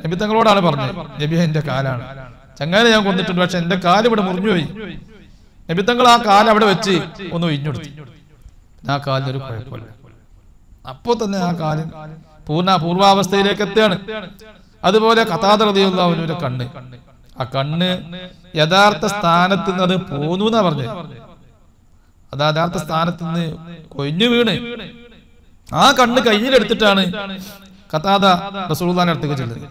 നബി തങ്ങളോടാണ് പറഞ്ഞത്. നബി എന്റെ കാലാണ്, ചങ്ങാനെ ഞാൻ കൊന്നിട്ടുണ്ട്, പക്ഷെ എന്റെ കാല് ഇവിടെ മുറിഞ്ഞുപോയി. നബി തങ്ങൾ ആ കാല് അവിടെ വെച്ച് ഒന്ന് ഒഴിഞ്ഞെടുത്തു. ആ കാലിനൊരു കുഴപ്പമില്ല. അപ്പോ തന്നെ ആ കാലിൻ പൂർവാവസ്ഥയിലേക്ക് എത്തുകയാണ്. അതുപോലെ ഖതാദ റളിയല്ലാഹു അൻഹുവിന്റെ കണ്ണ്, ആ കണ്ണ് യഥാർത്ഥ സ്ഥാനത്ത് നിന്ന് അത് പോന്നു എന്നാ പറഞ്ഞത്. അത് യഥാർത്ഥ സ്ഥാനത്ത് നിന്ന് കൊഴിഞ്ഞു വീണ് ആ കണ്ണ് കയ്യിലെടുത്തിട്ടാണ് ഖതാദ റസൂലുള്ളാഹിന്റെ അടുത്തേക്ക് ചെല്ലുന്നത്.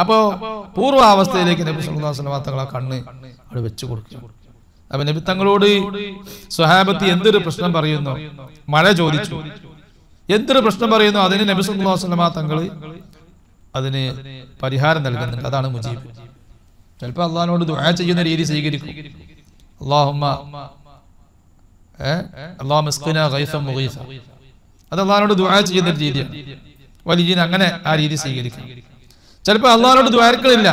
അപ്പോ പൂർവാവസ്ഥയിലേക്ക് നബി സല്ലല്ലാഹു അലൈഹി വസല്ലം തങ്ങൾ ആ കണ്ണ് അവിടെ വെച്ചു കൊടുക്കുക. അപ്പൊ നബി തങ്ങളോട് സ്വഹാബത്ത് എന്തൊരു പ്രശ്നം പറയുന്നു, മഴ ചോദിച്ചു, എന്തൊരു പ്രശ്നം പറയുന്നു, അതിന് നബി സല്ലല്ലാഹു അലൈഹി വസല്ലം തങ്ങൾ അതിന് പരിഹാരം നൽകുന്നുണ്ട്. അതാണ് മുജീബ്. ചിലപ്പോൾ അള്ളാഹിനോട് ദുആ ചെയ്യുന്ന രീതി സ്വീകരിക്കും. അല്ലാഹുമ്മ ഇസ്ഖിനാ ഗൈസൻ മുഗീസ, അത് അള്ളാഹിനോട് ദുആ ചെയ്യുന്ന രീതിയാണ്. വലിയ അങ്ങനെ ആ രീതി സ്വീകരിക്കും. ചിലപ്പോൾ അള്ളാഹിനോട് ദ്വാരക്കളില്ല.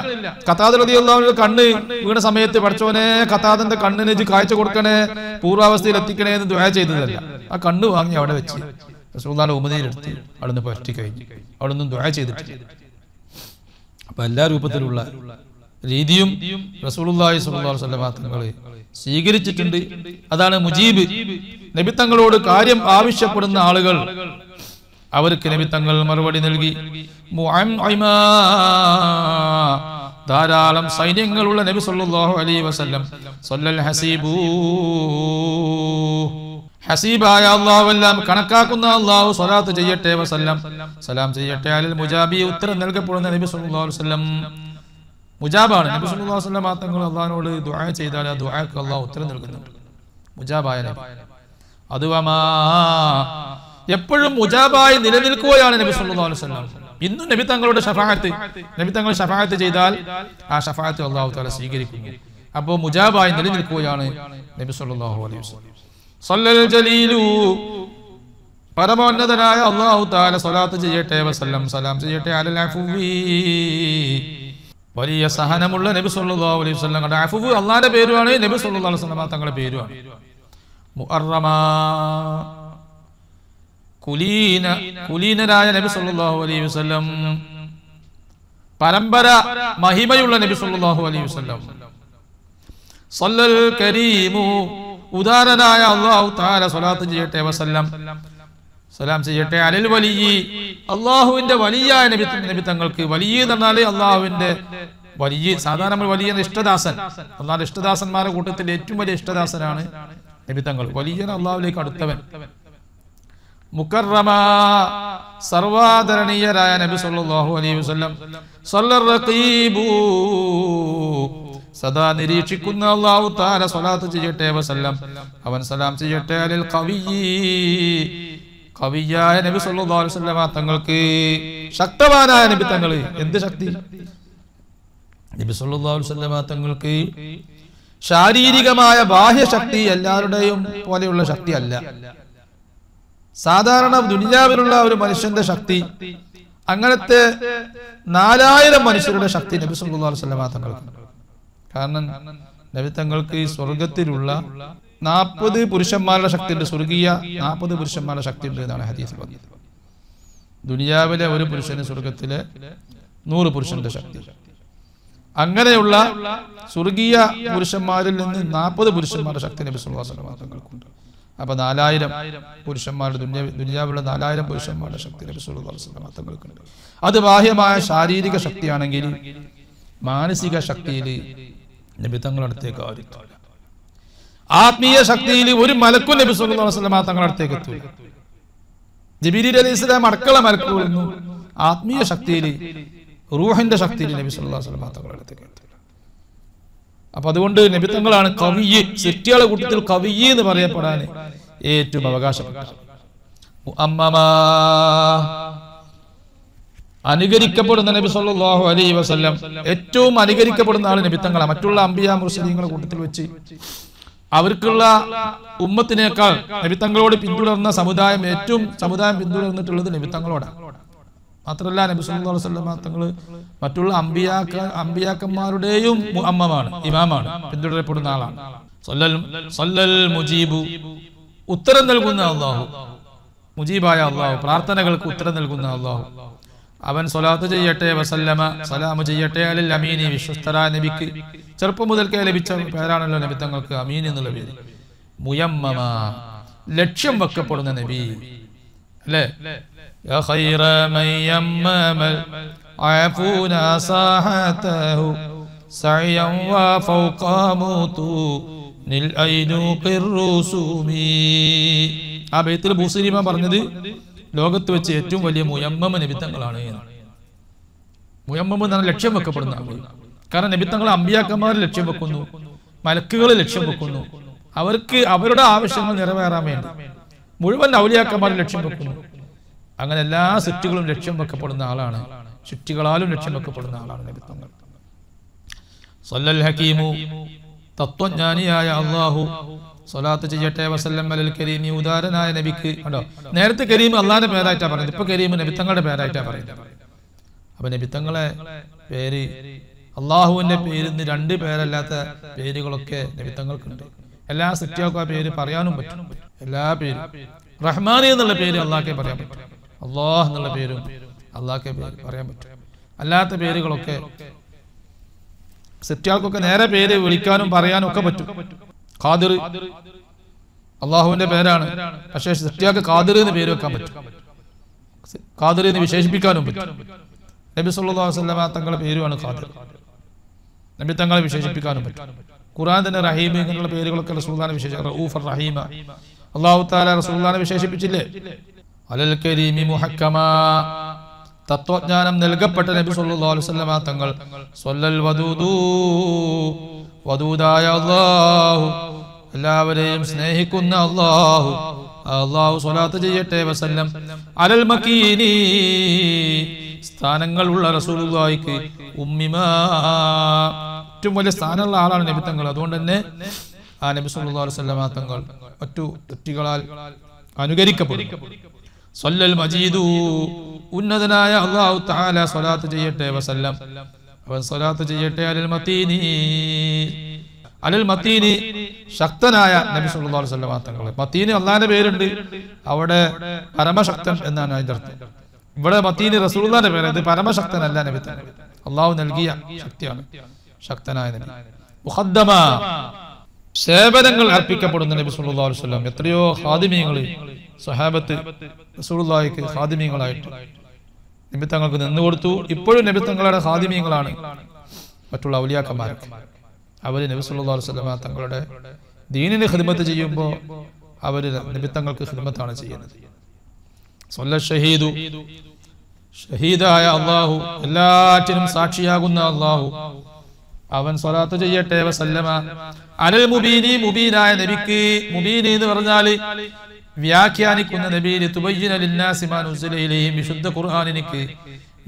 ഖതാദ റളിയല്ലാഹു അൻഹു കണ്ണ് വീണ സമയത്ത് പഠിച്ചവനെ ഖതാദന്റെ കണ്ണിന് കാഴ്ച കൊടുക്കണേ, പൂർവാവസ്ഥയിൽ എത്തിക്കണേ എന്ന് ദുആ ചെയ്തതല്ല. ആ കണ്ണ് വാങ്ങി അവിടെ വെച്ച് റസൂലുള്ളാഹിന്റെ ഉമ്മതിയിലെടുത്ത് അവിടുന്ന് പറ്റി കഴിഞ്ഞു, അവിടെ നിന്നും ദുആ ചെയ്തിട്ട്. അപ്പൊ എല്ലാ രൂപത്തിലുള്ള രീതിയും റസൂലുള്ളാഹി സ്വല്ലല്ലാഹു അലൈഹി വസല്ലം തങ്ങൾ സ്വീകരിച്ചിട്ടുണ്ട്. അതാണ് മുജീബ്. നബി തങ്ങളോട് കാര്യം ആവശ്യപ്പെടുന്ന ആളുകൾ അവർക്ക് നബി തങ്ങൾ മറുപടി നൽകി. ധാരാളം സൈന്യങ്ങളുള്ള നബി സല്ലല്ലാഹു അലൈഹി വസല്ലം സല്ലൽ ഹസീബൂ ഹസീബായ അല്ലാഹുവെല്ലാം കണക്കാക്കുന്ന അല്ലാഹു സ്വലാത്ത് ചെയ്യട്ടെ വസല്ലം സലാം ചെയ്യട്ടെ അലൽ മുജാബി ഉത്തരം നൽകപ്പെടുന്ന നബി സല്ലല്ലാഹു അലൈഹി വസല്ലം മുജാബാണ് നബി സല്ലല്ലാഹു അലൈഹി വസല്ലം തങ്ങൾ അല്ലാഹുവിനോട് ദുആ ചെയ്താൽ ആ ദുആക്ക് അല്ലാഹു ഉത്തരം നൽകുന്നുണ്ട് മുജാബായ നബി അതുവമാ എപ്പോഴും മുജാബായി നിലനിൽക്കുകയാണ് നബി സല്ലല്ലാഹു അലൈഹി വസല്ലം ഇന്നും നബി തങ്ങളുടെ ശഫാഅത്ത് നബി തങ്ങൾ ശഫാഅത്ത് ചെയ്താൽ ആ ശഫാഅത്ത് അല്ലാഹു തആല സ്വീകരിക്കുന്നു അപ്പോൾ മുജാബായി നിലനിൽക്കുകയാണ് നബി സല്ലല്ലാഹു അലൈഹി വസല്ലം സല്ലൽ ജലീലു പരമോന്നതനായ അല്ലാഹു തആല സ്വലാത്ത് ചെയ്യട്ടെ വസല്ലം സലാം ചെയ്യട്ടെ അലൽ അഫ്വി വലിയ സഹനമുള്ള നബി സല്ലല്ലാഹു അലൈഹി വസല്ലം അഫ്വു അല്ലാഹുവിന്റെ പേരുമാണ് നബി സല്ലല്ലാഹു അലൈഹി വസല്ലം തങ്ങളുടെ പേരുമാണ് മുഅറമാ കുലീനരായ നബി സല്ലല്ലാഹു അലൈഹി വസല്ലം പരമ്പര മഹിമയുള്ള നബി സല്ലല്ലാഹു അലൈഹി വസല്ലം സല്ലൽ കരീമു ഉദാരനായ അല്ലാഹു തആല സ്വലാത്ത് ചെയ്യട്ടെ വസല്ലം സലാം ചെയ്യട്ടെ അലൽ വലിയ അല്ലാഹുവിന്റെ വലിയായ നബി തങ്ങൾക്ക് വലിയ എന്ന് പറഞ്ഞാൽ അല്ലാഹുവിന്റെ വലിയ സാധാരണ വലിയ ഇഷ്ടദാസൻ അല്ലാഹുവിന്റെ ഇഷ്ടദാസന്മാരുടെ കൂട്ടത്തിൽ ഏറ്റവും വലിയ ഇഷ്ടദാസനാണ് നബി തങ്ങൾ വലിയ അല്ലാഹുവിലേക്ക് അടുത്തവൻ മുകറമ സർവാദരണീയരായ നബി സല്ലല്ലാഹു അലൈഹി വസല്ലം സല്ലർ റഖീബു സദാ നിരീക്ഷിക്കുന്ന അല്ലാഹു തആല സ്വലാത്ത് ചെയ്യട്ടെ വസല്ലം അവൻ സലാം ചെയ്യട്ടെ അലൽ ഖവിയ്യായ നബി സല്ലല്ലാഹു അലൈഹി വസല്ലം തങ്ങൾക്ക് ശക്തവാനായ നബി തങ്ങൾ എന്ത് ശക്തി നബി സല്ലല്ലാഹു അലൈഹി വസല്ലം തങ്ങൾക്ക് ശാരീരികമായ ബാഹ്യശക്തി എല്ലാവരുടെയും പോലെയുള്ള ശക്തി അല്ല സാധാരണ ദുനിയാവിലുള്ള ഒരു മനുഷ്യന്റെ ശക്തി അങ്ങനത്തെ 4000 മനുഷ്യരുടെ ശക്തി നബി സല്ലല്ലാഹു അലൈഹി വസല്ലം തങ്ങൾക്ക് കാരണം നബി തങ്ങൾക്ക് ഈ സ്വർഗത്തിലുള്ള 40 പുരുഷന്മാരുടെ ശക്തിയുണ്ട് സ്വർഗീയ 40 പുരുഷന്മാരുടെ ശക്തി ഉണ്ട് എന്നാണ് ഹദീസിൽ പറഞ്ഞത് ദുനിയാവിലെ ഒരു പുരുഷന് സ്വർഗത്തിലെ 100 പുരുഷന്റെ ശക്തി അങ്ങനെയുള്ള സ്വർഗീയ പുരുഷന്മാരിൽ നിന്ന് 40 പുരുഷന്മാരുടെ ശക്തി നബി സല്ലല്ലാഹു അലൈഹി വസല്ലം തങ്ങൾക്കുണ്ട് അപ്പൊ 4000 പുരുഷന്മാരുടെ ദുനിയാവിലുള്ള 4000 പുരുഷന്മാരുടെ ശക്തി നബി സല്ലല്ലാഹു അലൈഹി വസല്ലം തങ്ങൾക്കുണ്ട് അത് ബാഹ്യമായ ശാരീരിക ശക്തിയാണെങ്കിൽ മാനസിക ശക്തിയിൽ നബി തങ്ങളുടെ അടുത്തേക്ക് ആരെത്തില്ല ആത്മീയ ശക്തിയിൽ ഒരു മലക്കും നബി സല്ലല്ലാഹു അലൈഹി വസല്ലം തങ്ങളുടെ അടുത്തേക്ക് എത്തൂല ജിബ്രീൽ അലൈഹിസ്സലാം അടക്കമുള്ള മലക്കുകളൊന്നും ആത്മീയ ശക്തിയിൽ റൂഹിന്റെ ശക്തിയിൽ നബി സല്ലല്ലാഹു അലൈഹി വസല്ലം തങ്ങളുടെ അടുത്തേക്ക് എത്തൂല അപ്പൊ അതുകൊണ്ട് നബി തങ്ങളാണ് കവിയ്യ് സൃഷ്ടികളുടെ കൂട്ടത്തിൽ കവിയ്യ് എന്ന് പറയപ്പെടാൻ ഏറ്റവും അവകാശപ്പെട്ടത് മുഅമ്മമാ അനുകരിക്കപ്പെടുന്ന നബി സല്ലല്ലാഹു അലൈഹി വസല്ലം ഏറ്റവും അനുകരിക്കപ്പെടുന്ന ആള് നബി തങ്ങളാണ് മറ്റുള്ള അംബിയാ മുർസലീങ്ങളുടെ കൂട്ടത്തിൽ വെച്ച് അവർക്കുള്ള ഉമ്മത്തിനേക്കാൾ നബി തങ്ങളോട് പിന്തുടർന്ന സമുദായം ഏറ്റവും പിന്തുടർന്നിട്ടുള്ളത് നബി തങ്ങളോടാണ് മാത്രമല്ല നബി സല്ലല്ലാഹു അലൈഹി വസല്ലം തങ്ങൾ മറ്റുള്ള അമ്പിയാക്കന്മാരുടെയും മുഅമ്മമാണ് ഇമാമാണ് പിന്തുടരപ്പെടുന്ന ആളാണ് സല്ലൽ മുജീബു ഉത്തരം നൽകുന്ന അല്ലാഹു മുജീബായ അല്ലാഹു പ്രാർത്ഥനകൾക്ക് ഉത്തരം നൽകുന്ന അല്ലാഹു അവൻ സ്വലാത്ത് ചെയ്യട്ടെ വസല്ലമ സലാം ചെയ്യട്ടെ അലൽ അമീനി വിശ്വസ്തരായ നബിക്ക് ചെറുപ്പം മുതൽക്കേ ലഭിച്ച പേരാണല്ലോ നബി തങ്ങൾക്ക് അമീൻ എന്നുള്ള പേര് മുയമ്മമ ലക്ഷ്യം വെക്കപ്പെടുന്ന നബി അല്ലേ യാ ഖൈറ മൻ യമ്മമൽ അഫൂന സാഹതഹു സഅയം വ ഫൗഖാമുതു നിൽ ഐനുഖിർ റുസൂമി ആ ബൈത്തിൽ ബൂസരിമ പറഞ്ഞത് ലോകത്ത് വെച്ച് ഏറ്റവും വലിയ മുയമ്മമ നബിത്തങ്ങളാണ് മുയമ്മമ എന്നാണ് ലക്ഷ്യം വെക്കപ്പെടുന്ന കാരണം നബിത്തങ്ങൾ അമ്പിയാക്കന്മാർ ലക്ഷ്യം വെക്കുന്നു മലക്കുകൾ ലക്ഷ്യം വെക്കുന്നു അവർക്ക് അവരുടെ ആവശ്യങ്ങൾ നിറവേറാൻ വേണ്ടി മുഴുവൻ ഔലിയാക്കന്മാരും ലക്ഷ്യം വെക്കുന്നു അങ്ങനെ എല്ലാ സൃഷ്ടികളും ലക്ഷ്യം വെക്കപ്പെടുന്ന ആളാണ് സൃഷ്ടികളാലും ലക്ഷ്യം വെക്കപ്പെടുന്ന ആളാണ് നബിത്തങ്ങൾ സല്ലൽ ഹകീമു തത്വജ്ഞാനിയായ അല്ലാഹു സ്വലാത്ത് ചെയ്യട്ടെ വസല്ലം അലൽ കരീം ഉദാരനായ നബിക്ക് കണ്ടോ നേരത്തെ കരീം അള്ളാഹിന്റെ പേരായിട്ടാ പറയുന്നത് ഇപ്പൊ കരീം നബിത്തങ്ങളുടെ പേരായിട്ടാ പറയുന്നത് അപ്പൊ നബിത്തങ്ങളെ പേര് അള്ളാഹുവിന്റെ പേരിന്ന് 2 പേരല്ലാത്ത പേരുകളൊക്കെ നബിത്തങ്ങൾക്കുണ്ട് എല്ലാ സൃഷ്ടികൾക്കും ആ പേര് പറയാനും പറ്റും എല്ലാ പേരും റഹ്മാനി എന്നുള്ള പേര് അള്ളാഹ്ക്കെ പറയാൻ പറ്റും അള്ളാഹ് എന്നുള്ള പേരും അള്ളാഹ്ക്കെ പറയാൻ പറ്റും അല്ലാത്ത പേരുകളൊക്കെ സൃഷ്ടികൾക്കൊക്കെ നേരെ പേര് വിളിക്കാനും പറയാനും ഒക്കെ പറ്റും ഖാദിർ അള്ളാഹുവിന്റെ പേരാണ് പക്ഷേ സൃഷ്ടിയാക്ക് ഖാദിർ എന്ന് പേര് വെക്കാൻ പറ്റും ഖാദിർ എന്ന് വിശേഷിപ്പിക്കാനും പറ്റും നബി സല്ലല്ലാഹു അലൈഹി വസല്ലം തങ്ങളുടെ പേരുമാണ് ഖാദിർ നബി തങ്ങളെ വിശേഷിപ്പിക്കാനും പറ്റും. ഖുർആൻ തന്നെ റഹീം ഇങ്ങനെയുള്ള പേരുകളൊക്കെ റസൂലുള്ളാഹിനെ വിശേഷിപ്പിച്ചു. റഊഫർ റഹീമ അല്ലാഹു തആല റസൂലുള്ളാഹിനെ വിശേഷിപ്പിച്ചില്ലേ? അലൽ കരീമി മുഹക്കമാ തത്വജ്ഞാനം നൽകപ്പെട്ട നബി സല്ലല്ലാഹു അലൈഹി വസല്ലമ തങ്ങൾ സ്വല്ലൽ വദൂദു വദൂദായ അല്ലാഹു എല്ലാവരെയും സ്നേഹിക്കുന്ന അല്ലാഹു സ്വലാത്ത് ചെയ്യട്ടെ വസല്ലം അലൽ മക്കീനി സ്ഥാനങ്ങളുള്ള റസൂലുള്ളാഹിക്ക് ഉമ്മിമാ ഏറ്റവും വലിയ സ്ഥാനമുള്ള ആളാണ് നബി തങ്ങൾ. അതുകൊണ്ട് തന്നെ ആ നബി സല്ലല്ലാഹു അലൈഹി വസല്ലമ തങ്ങൾ മറ്റു തെറ്റുകളാൽ അനുകരിക്കപ്പെടും. സ്വല്ലൽ മജീദു ഉന്നതനായ അല്ലാഹു തആല സ്വലാത്ത് ചെയ്യട്ടെ വസല്ലം അവൻ സ്വലാത്ത് ചെയ്യട്ടെ അലൽ മത്തീനി ശക്തനായ നബി സല്ലല്ലാഹു അലൈഹി വസല്ലമ തങ്ങൾ. മത്തീനി അല്ലാഹുവിന്റെ പേരുണ്ട്, അവിടെ പരമശക്തൻ എന്നാണ് അതിന്റെ അർത്ഥം. ഇവിടെ മത്തീനി റസൂലുള്ളാഹിന്റെ പേര്, ഇത് പരമശക്തനല്ല നബി തങ്ങൾ, അല്ലാഹു നൽകിയ ശക്തിയാണ് ശക്തനായ നബി. മുഖദ്ദമ സേവനങ്ങൾ അർപ്പിക്കപ്പെടുന്ന നബി സല്ലല്ലാഹു അലൈഹി വസല്ലം. എത്രയോ ഖാദിമീങ്ങൾ സ്വഹാബത്ത് റസൂലുള്ളാഹിക്ക് ഖാദിമീങ്ങളായിട്ട് നബി തങ്ങൾക്ക് നിന്നുകൊടുത്തു. ഇപ്പോഴും നബി തങ്ങളുടെ ഖാദിമീങ്ങളാണ് മറ്റുള്ള ഔലിയാക്കന്മാരൊക്കെ. അവർ നബി സല്ലല്ലാഹു അലൈഹി വസല്ലം തങ്ങളുടെ ദീനിന് ഖിദ്മത്ത് ചെയ്യുമ്പോൾ അവർ നബി തങ്ങൾക്ക് ഖിദ്മത്താണ് ചെയ്യുന്നത്. സ്വല്ല ഷഹീദു ഷഹീദായ അല്ലാഹു എല്ലാറ്റിനും സാക്ഷിയാകുന്ന അല്ലാഹു അവൻ സ്വലാത്ത് ചെയ്യട്ടെ വസല്ലമ അലൽ മുബീനി മുബീനായ നബിക്ക്. മുബീനി എന്ന് പറഞ്ഞാൽ വ്യാഖ്യാനിക്കുന്ന നബി. തുബയ്യിന ലിന്നാസി മാ നുസില ഇലൈഹിം വിശുദ്ധ ഖുർആനിനിക്ക്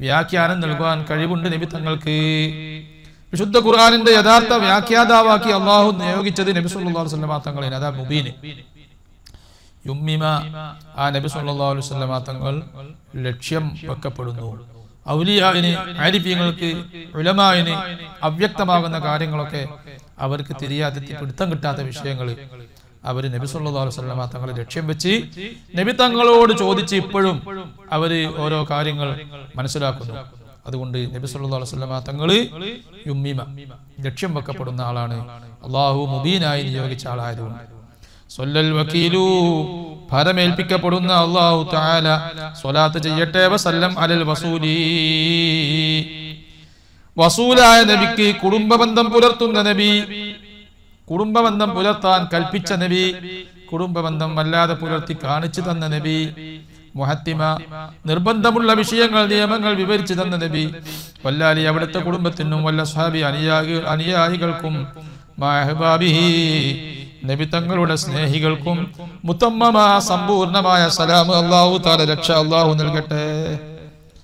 വ്യാഖ്യാനം നൽകാൻ കഴിവുണ്ട് നബി തങ്ങൾക്ക്. വിശുദ്ധ ഖുർആനിന്റെ യഥാർത്ഥ വ്യാഖ്യാതാവാക്കി അല്ലാഹു നിയോഗിച്ചത് നബി സല്ലല്ലാഹു അലൈഹി വസല്ലം തങ്ങളെ. അതാ മുബീൻ. യുമ്മിമ ആ നബി സല്ലല്ലാഹു അലൈഹി വസല്ലം തങ്ങൾ ലക്ഷ്യം വെക്കപ്പെടുന്നു. ഔലിയാവിന് ആരിഫീങ്ങൾക്ക് ഉലമാവിന് അവ്യക്തമാകുന്ന കാര്യങ്ങളൊക്കെ അവർക്ക് തിരിയാതെ പിടുത്തം കിട്ടാത്ത വിഷയങ്ങൾ അവർ നബി സല്ലല്ലാഹു അലൈഹി വസല്ലം തങ്ങളെ ലക്ഷ്യം വെച്ച് നബി തങ്ങളോട് ചോദിച്ച് ഇപ്പോഴും അവര് ഓരോ കാര്യങ്ങൾ മനസ്സിലാക്കുന്നു. അതുകൊണ്ട് നബി സല്ലല്ലാഹു അലൈഹി വസല്ലം തങ്ങള് യുമ്മിമ ലക്ഷ്യം വെക്കപ്പെടുന്ന ആളാണ്. അല്ലാഹു മുബീനായി നിയോഗിച്ച ആളായതുകൊണ്ട്. സ്വല്ലൽ വകീലു ഭാരമേൽപ്പിക്കപ്പെടുന്ന അല്ലാഹു തആല സ്വലാത്ത് ചെയ്യട്ടെ വസല്ലം അലൽ വസൂലി വസൂലായ നബിക്ക് കുടുംബബന്ധം പുലർത്തുന്ന നബി, കുടുംബബന്ധം പുലർത്താൻ കൽപ്പിച്ച നബി, കുടുംബബന്ധം വല്ലാതെ പുലർത്തി കാണിച്ചു തന്ന നബി, മുഹത്തിമ നിർബന്ധമുള്ള വിഷയങ്ങൾ നിയമങ്ങൾ വിവരിച്ചു തന്ന നബി, വല്ലാലി അവിടുത്തെ കുടുംബത്തിനും വല്ല സ്വഹാബി അനുയായികൾക്കും മഹബാബിഹി നബി തങ്ങളുടെ സ്നേഹികൾക്കും മുത്തമ്മ സമ്പൂർണമായ സലാം അല്ലാഹു തആല രക്ഷ അല്ലാഹു നൽകട്ടെ.